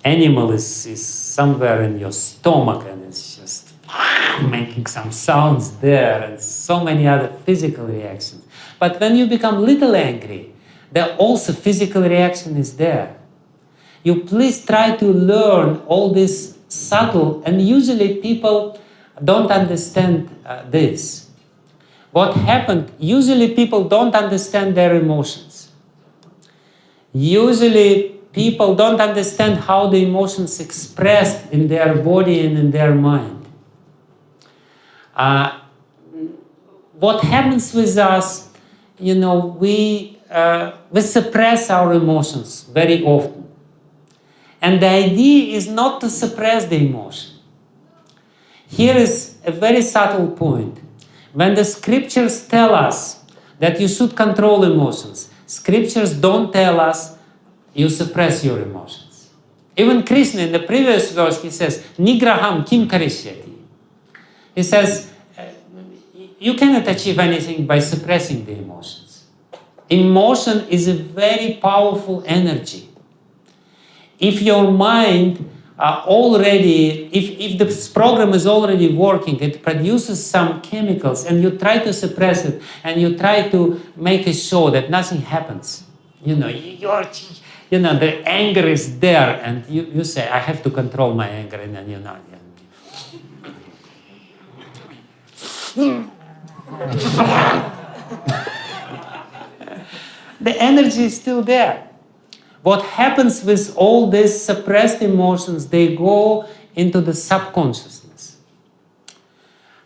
animal is somewhere in your stomach, and it's just making some sounds there, and so many other physical reactions. But when you become little angry, there also physical reaction is there. You please try to learn all this subtle, and usually people don't understand this. What happened, usually people don't understand their emotions. Usually people don't understand how the emotions expressed in their body and in their mind. What happens with us, we suppress our emotions very often. And the idea is not to suppress the emotion. Here is a very subtle point. When the scriptures tell us that you should control emotions, scriptures don't tell us you suppress your emotions. Even Krishna in the previous verse, he says, Nigraham kim karishyati. He says, you cannot achieve anything by suppressing the emotions. Emotion is a very powerful energy. If your mind already, if this program is already working, it produces some chemicals, and you try to suppress it, and you try to make it show that nothing happens. You know, the anger is there, and you say, I have to control my anger, and then the energy is still there. What happens with all these suppressed emotions, they go into the subconsciousness.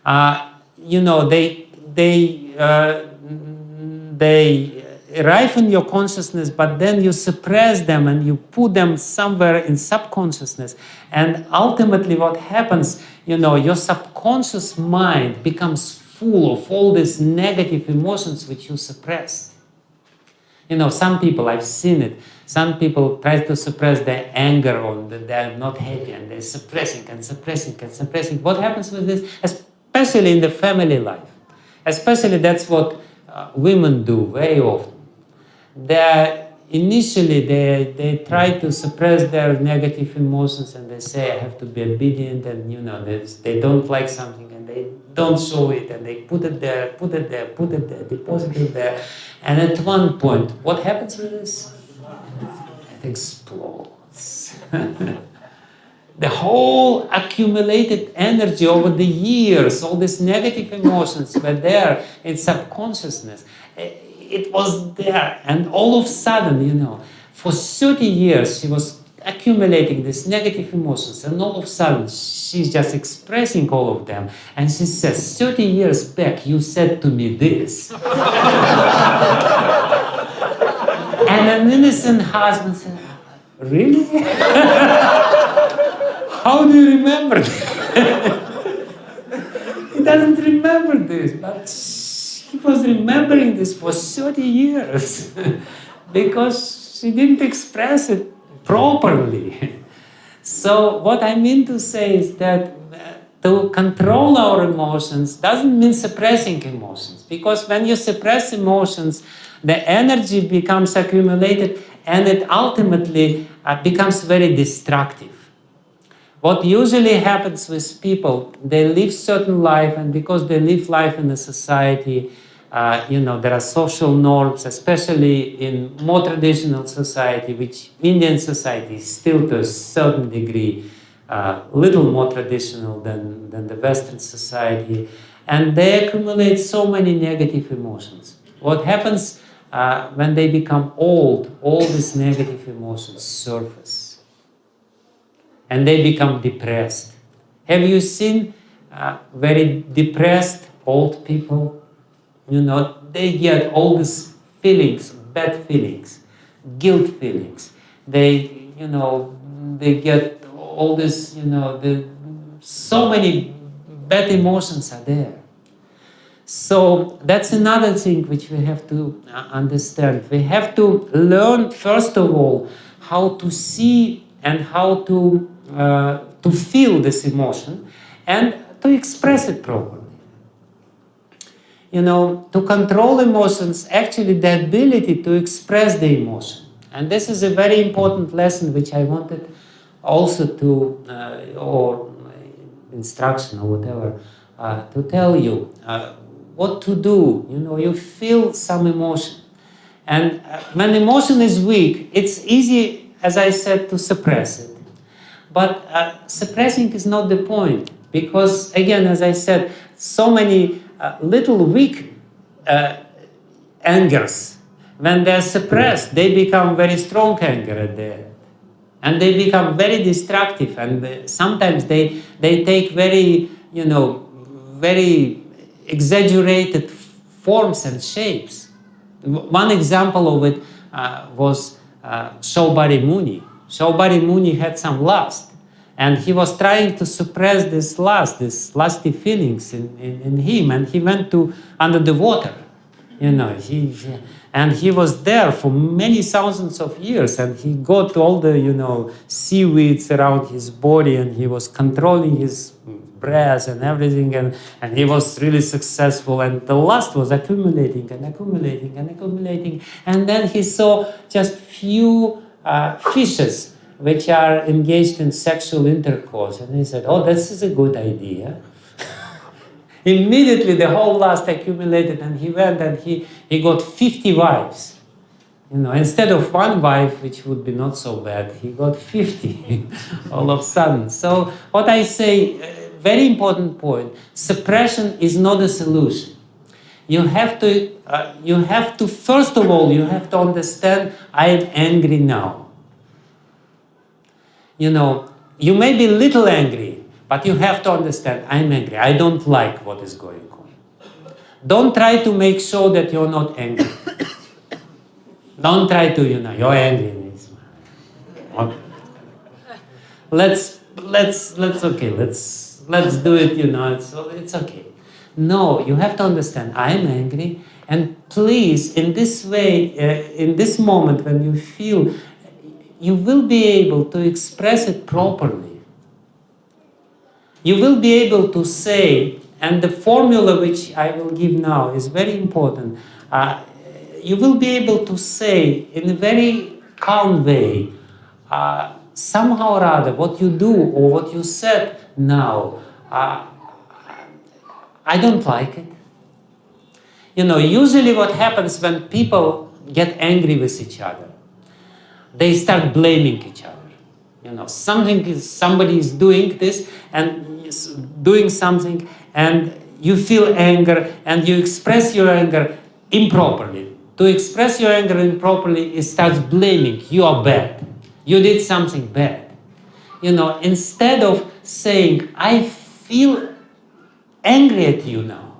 They arrive in your consciousness, but then you suppress them and you put them somewhere in subconsciousness. And ultimately what happens, your subconscious mind becomes full of all these negative emotions which you suppressed. Some people, I've seen it, some people try to suppress their anger, or they're not happy, and they're suppressing. What happens with this? Especially in the family life. Especially that's what women do very often. Initially, they try to suppress their negative emotions, and they say, I have to be obedient, and they don't like something, and they don't show it, and they put it there, deposit it there. And at one point, what happens with this? It explodes. The whole accumulated energy over the years, all these negative emotions were there in subconsciousness. It was there, and all of a sudden, for 30 years she was accumulating these negative emotions, and all of a sudden she's just expressing all of them, and she says, 30 years back you said to me this. And an innocent husband said, really? How do you remember that? He doesn't remember this, but he was remembering this for 30 years because she didn't express it properly. So what I mean to say is that to control our emotions doesn't mean suppressing emotions, because when you suppress emotions, the energy becomes accumulated and it ultimately becomes very destructive. What usually happens with people, they live certain life, and because they live life in a society, there are social norms, especially in more traditional society, which Indian society is still to a certain degree little more traditional than the Western society, and they accumulate so many negative emotions. What happens when they become old, all these negative emotions surface. And they become depressed. Have you seen very depressed old people? They get all these feelings, bad feelings, guilt feelings. They get all this, so many bad emotions are there. So that's another thing which we have to understand. We have to learn, first of all, how to see and how to feel this emotion and to express it properly. To control emotions, actually the ability to express the emotion. And this is a very important lesson which I wanted also to, or instruction or whatever, to tell you what to do. You feel some emotion. And when emotion is weak, it's easy, as I said, to suppress it. But suppressing is not the point, because, again, as I said, so many little weak angers, when they're suppressed, they become very strong anger at the end. And they become very destructive, and sometimes they take very, very exaggerated forms and shapes. One example of it was Shaubari Muni. Shaubari Muni had some lust, and he was trying to suppress this lust, these lusty feelings in him, and he went under the water, and he was there for many thousands of years, and he got all the, seaweeds around his body, and he was controlling his breath and everything, and he was really successful, and the lust was accumulating, and then he saw just few fishes which are engaged in sexual intercourse. And he said, oh, this is a good idea. Immediately the whole lust accumulated, and he went and he got 50 wives. Instead of one wife, which would be not so bad, he got 50 all of a sudden. So what I say, very important point, suppression is not a solution. You have to, first of all, you have to understand, I am angry now. You may be a little angry, but you have to understand, I'm angry. I don't like what is going on. Don't try to make sure that you're not angry. Don't try to, you're angry. Let's do it, it's okay. No, you have to understand, I am angry, and please, in this way, in this moment when you feel, you will be able to express it properly. You will be able to say, and the formula which I will give now is very important, you will be able to say in a very calm way, somehow or other, what you do or what you said now, I don't like it. Usually what happens when people get angry with each other, they start blaming each other. Somebody is doing this and is doing something, and you feel anger and you express your anger improperly. To express your anger improperly, it starts blaming. You are bad. You did something bad. Instead of saying, I feel angry at you now.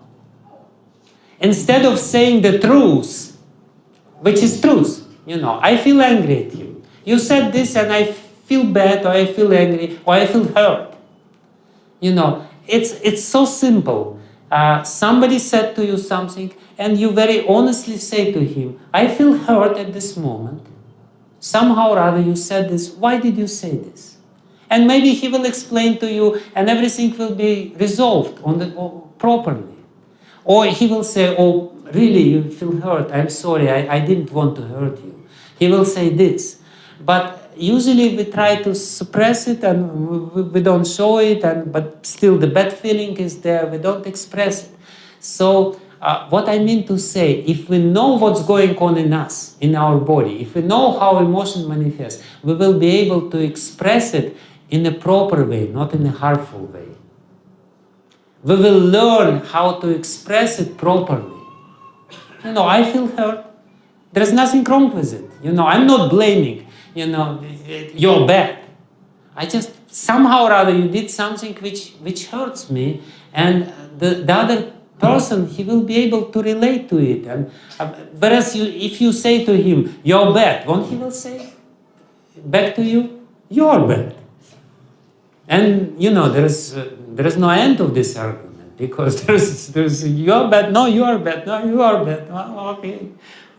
Instead of saying the truth, which is truth, I feel angry at you. You said this and I feel bad, or I feel angry, or I feel hurt. It's so simple. Somebody said to you something, and you very honestly say to him, I feel hurt at this moment. Somehow or other you said this. Why did you say this? And maybe he will explain to you, and everything will be resolved properly. Or he will say, oh, really, you feel hurt. I'm sorry, I didn't want to hurt you. He will say this. But usually we try to suppress it, and we don't show it, but still the bad feeling is there. We don't express it. So what I mean to say, if we know what's going on in us, in our body, if we know how emotion manifests, we will be able to express it in a proper way, not in a harmful way. We will learn how to express it properly. I feel hurt. There's nothing wrong with it. I'm not blaming. You're bad. I just, somehow or other, you did something which hurts me, and the other person, he will be able to relate to it. And whereas if you say to him, you're bad, won't he will say back to you, you're bad. And there is no end of this argument, because there's you're bad, no, you are bad, no, you are bad. Oh,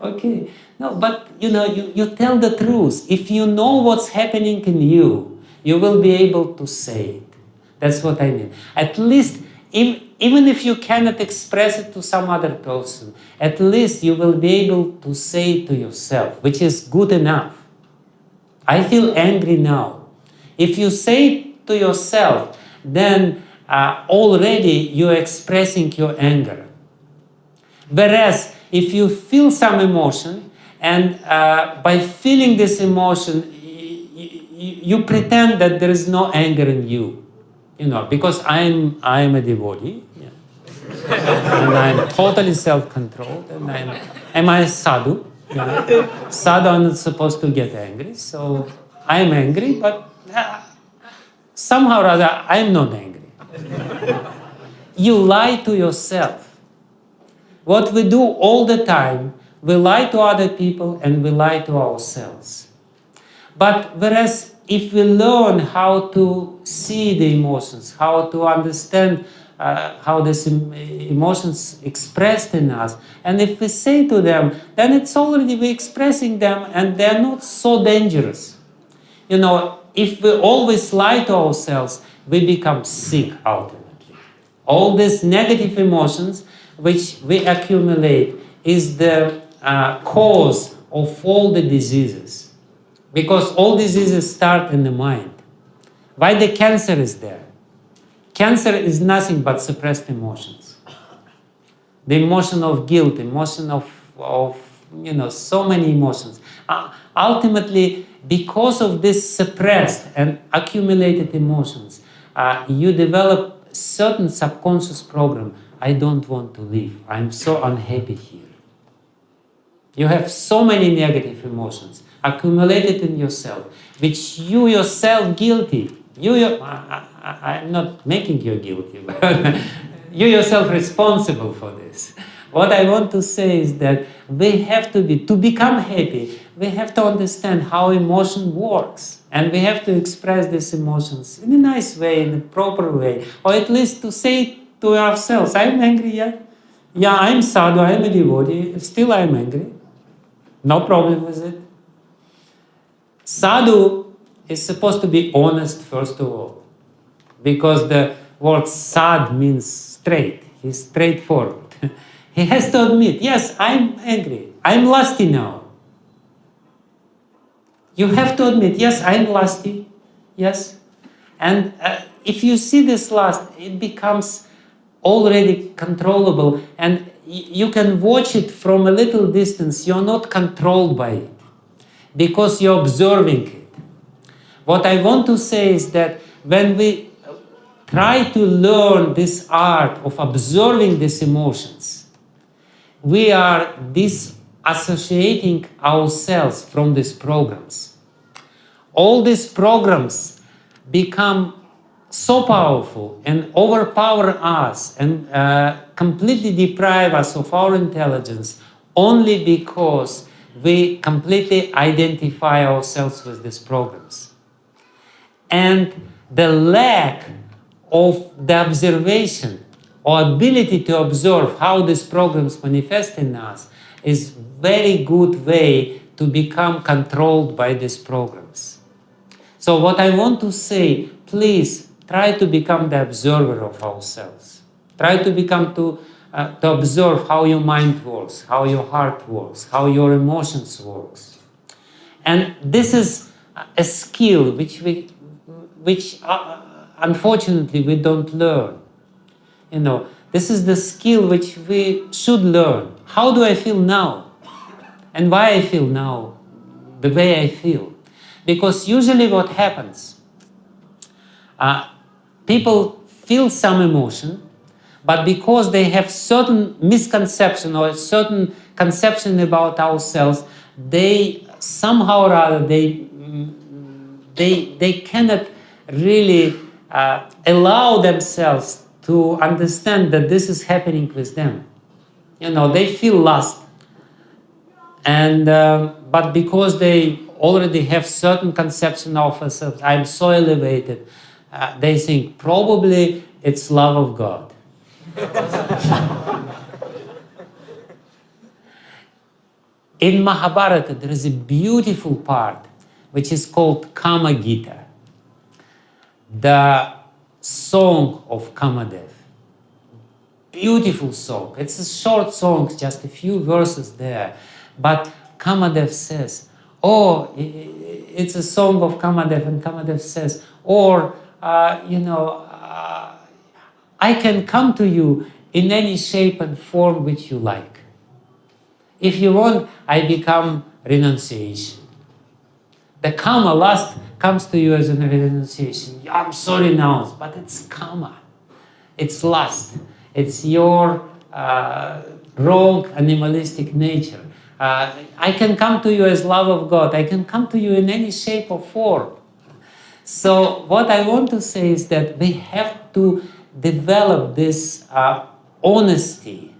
okay. No, but you tell the truth. If you know what's happening in you, you will be able to say it. That's what I mean. At least, even if you cannot express it to some other person, at least you will be able to say it to yourself, which is good enough. I feel angry now. If you say it to yourself, then already you're expressing your anger. Whereas, if you feel some emotion, and by feeling this emotion, you pretend that there is no anger in you, because I'm a devotee, and I'm totally self-controlled, and am I a sadhu? Sadhu are not supposed to get angry, so I'm angry, but somehow or other I'm not angry. You lie to yourself. What we do all the time, we lie to other people and we lie to ourselves. But whereas if we learn how to see the emotions, how to understand how these emotions expressed in us, and if we say to them, then it's already we're expressing them and they're not so dangerous. If we always lie to ourselves, we become sick ultimately. All these negative emotions which we accumulate is the cause of all the diseases. Because all diseases start in the mind. Why the cancer is there? Cancer is nothing but suppressed emotions. The emotion of guilt, emotion of so many emotions. Ultimately, because of this suppressed and accumulated emotions, you develop certain subconscious program. I don't want to live. I'm so unhappy here. You have so many negative emotions accumulated in yourself, which you yourself guilty. I'm not making you guilty, but you yourself responsible for this. What I want to say is that we have to become happy, we have to understand how emotion works. And we have to express these emotions in a nice way, in a proper way. Or at least to say to ourselves, I'm angry, yeah? Yeah, I'm sadhu, I'm a devotee, still I'm angry. No problem with it. Sadhu is supposed to be honest, first of all. Because the word sad means straight. He's straightforward. He has to admit, yes, I'm angry. I'm lusty now. You have to admit, yes, I'm lusty. Yes. And if you see this lust, it becomes already controllable. And you can watch it from a little distance. You're not controlled by it. Because you're observing it. What I want to say is that when we try to learn this art of observing these emotions, we are disassociating ourselves from these programs. All these programs become so powerful and overpower us and completely deprive us of our intelligence only because we completely identify ourselves with these programs. And the lack of the observation or ability to observe how these programs manifest in us is very good way to become controlled by these programs. So what I want to say, please try to become the observer of ourselves. Try to become to observe how your mind works, how your heart works, how your emotions works. And this is a skill which unfortunately we don't learn. This is the skill which we should learn. How do I feel now? And why I feel now the way I feel? Because usually what happens, people feel some emotion, but because they have certain misconception or a certain conception about ourselves, they somehow or other, they cannot really allow themselves to understand that this is happening with them. They feel lost. And but because they already have certain conception of themselves, I'm so elevated, they think probably it's love of God. In Mahabharata, there is a beautiful part which is called Kama Gita, the song of Kamadev. Beautiful song. It's a short song, just a few verses there. But Kamadev says, it's a song of Kamadev, and Kamadev says, I can come to you in any shape and form which you like. If you want, I become renunciation. The karma, lust, comes to you as a renunciation. I'm so renounced, but it's karma. It's lust. It's your wrong animalistic nature. I can come to you as love of God. I can come to you in any shape or form. So what I want to say is that we have to develop this honesty.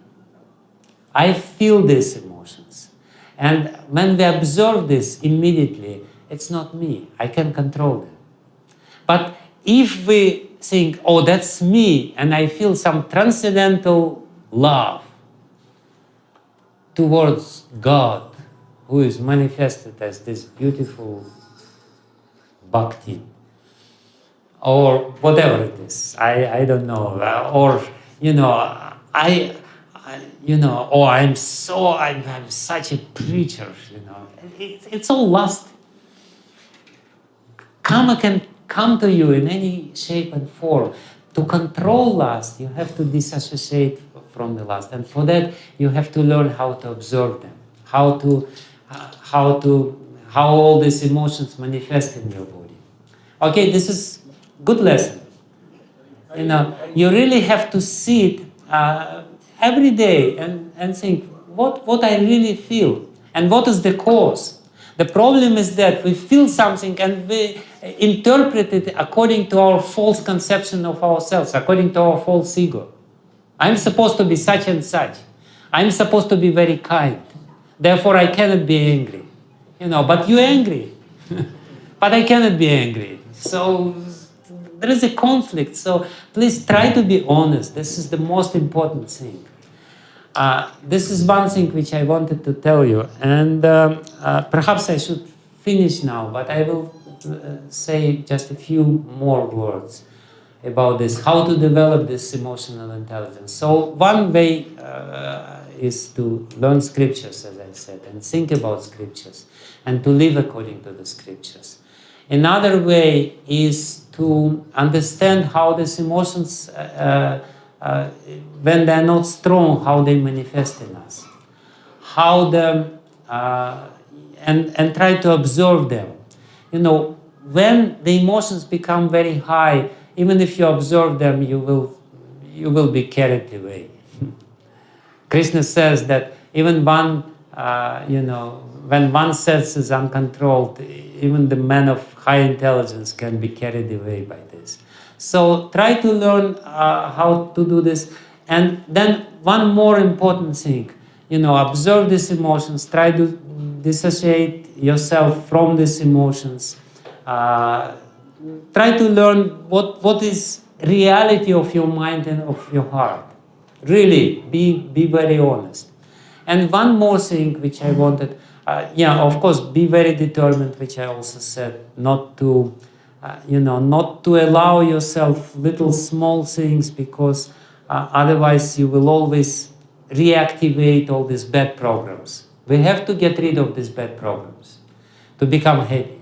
I feel these emotions. And when we observe this immediately, it's not me. I can control them. But if we think, that's me, and I feel some transcendental love towards God, who is manifested as this beautiful bhakti, or whatever it is, I don't know, I'm such a preacher, it's all lust. karma can come to you in any shape and form. To control lust, you have to disassociate from the lust, and for that you have to learn how to observe them, how all these emotions manifest in your body. Okay, this is good lesson. You know, you really have to sit every day and think what I really feel and what is the cause. The problem is that we feel something and we interpret it according to our false conception of ourselves, according to our false ego. I'm supposed to be such and such. I'm supposed to be very kind. Therefore, I cannot be angry. You know, but you're angry. But I cannot be angry. So there is a conflict. So please try to be honest. This is the most important thing. This is one thing which I wanted to tell you, and perhaps I should finish now, but I will say just a few more words about this, how to develop this emotional intelligence. So one way is to learn scriptures, as I said, and think about scriptures, and to live according to the scriptures. Another way is to understand how these emotions when they're not strong, how they manifest in us, and try to observe them. You know, when the emotions become very high, even if you observe them, you will be carried away. Krishna says that even when one sense is uncontrolled, even the man of high intelligence can be carried away by this. So try to learn how to do this. And then one more important thing, observe these emotions, try to dissociate yourself from these emotions. Try to learn what is reality of your mind and of your heart. Really, be very honest. And one more thing which I wanted, of course, be very determined, which I also said, not to allow yourself little small things, because otherwise you will always reactivate all these bad programs. We have to get rid of these bad programs to become happy.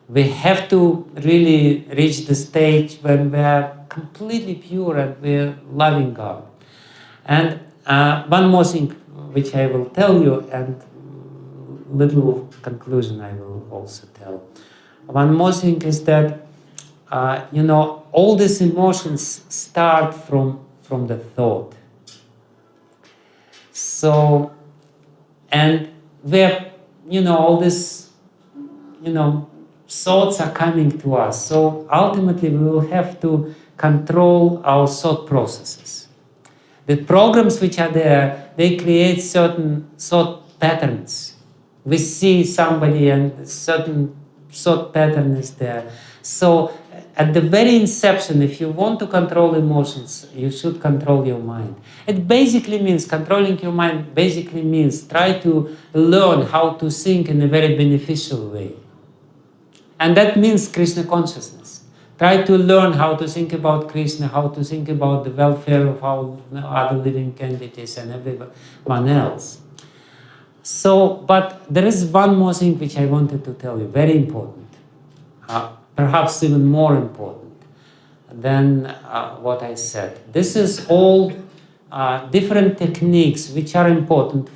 We have to really reach the stage when we are completely pure and we are loving God. And one more thing which I will tell you, and little conclusion I will also tell. One more thing is that, all these emotions start from the thought. So, and where, all these, thoughts are coming to us. So ultimately we will have to control our thought processes. The programs which are there, they create certain thought patterns. We see somebody and certain thought pattern is there. So at the very inception, if you want to control emotions, you should control your mind. It basically means, controlling your mind basically means try to learn how to think in a very beneficial way. And that means Krishna consciousness. Try to learn how to think about Krishna, how to think about the welfare of our other living entities and everyone else. So, but there is one more thing which I wanted to tell you, very important, perhaps even more important than what I said. This is all different techniques which are important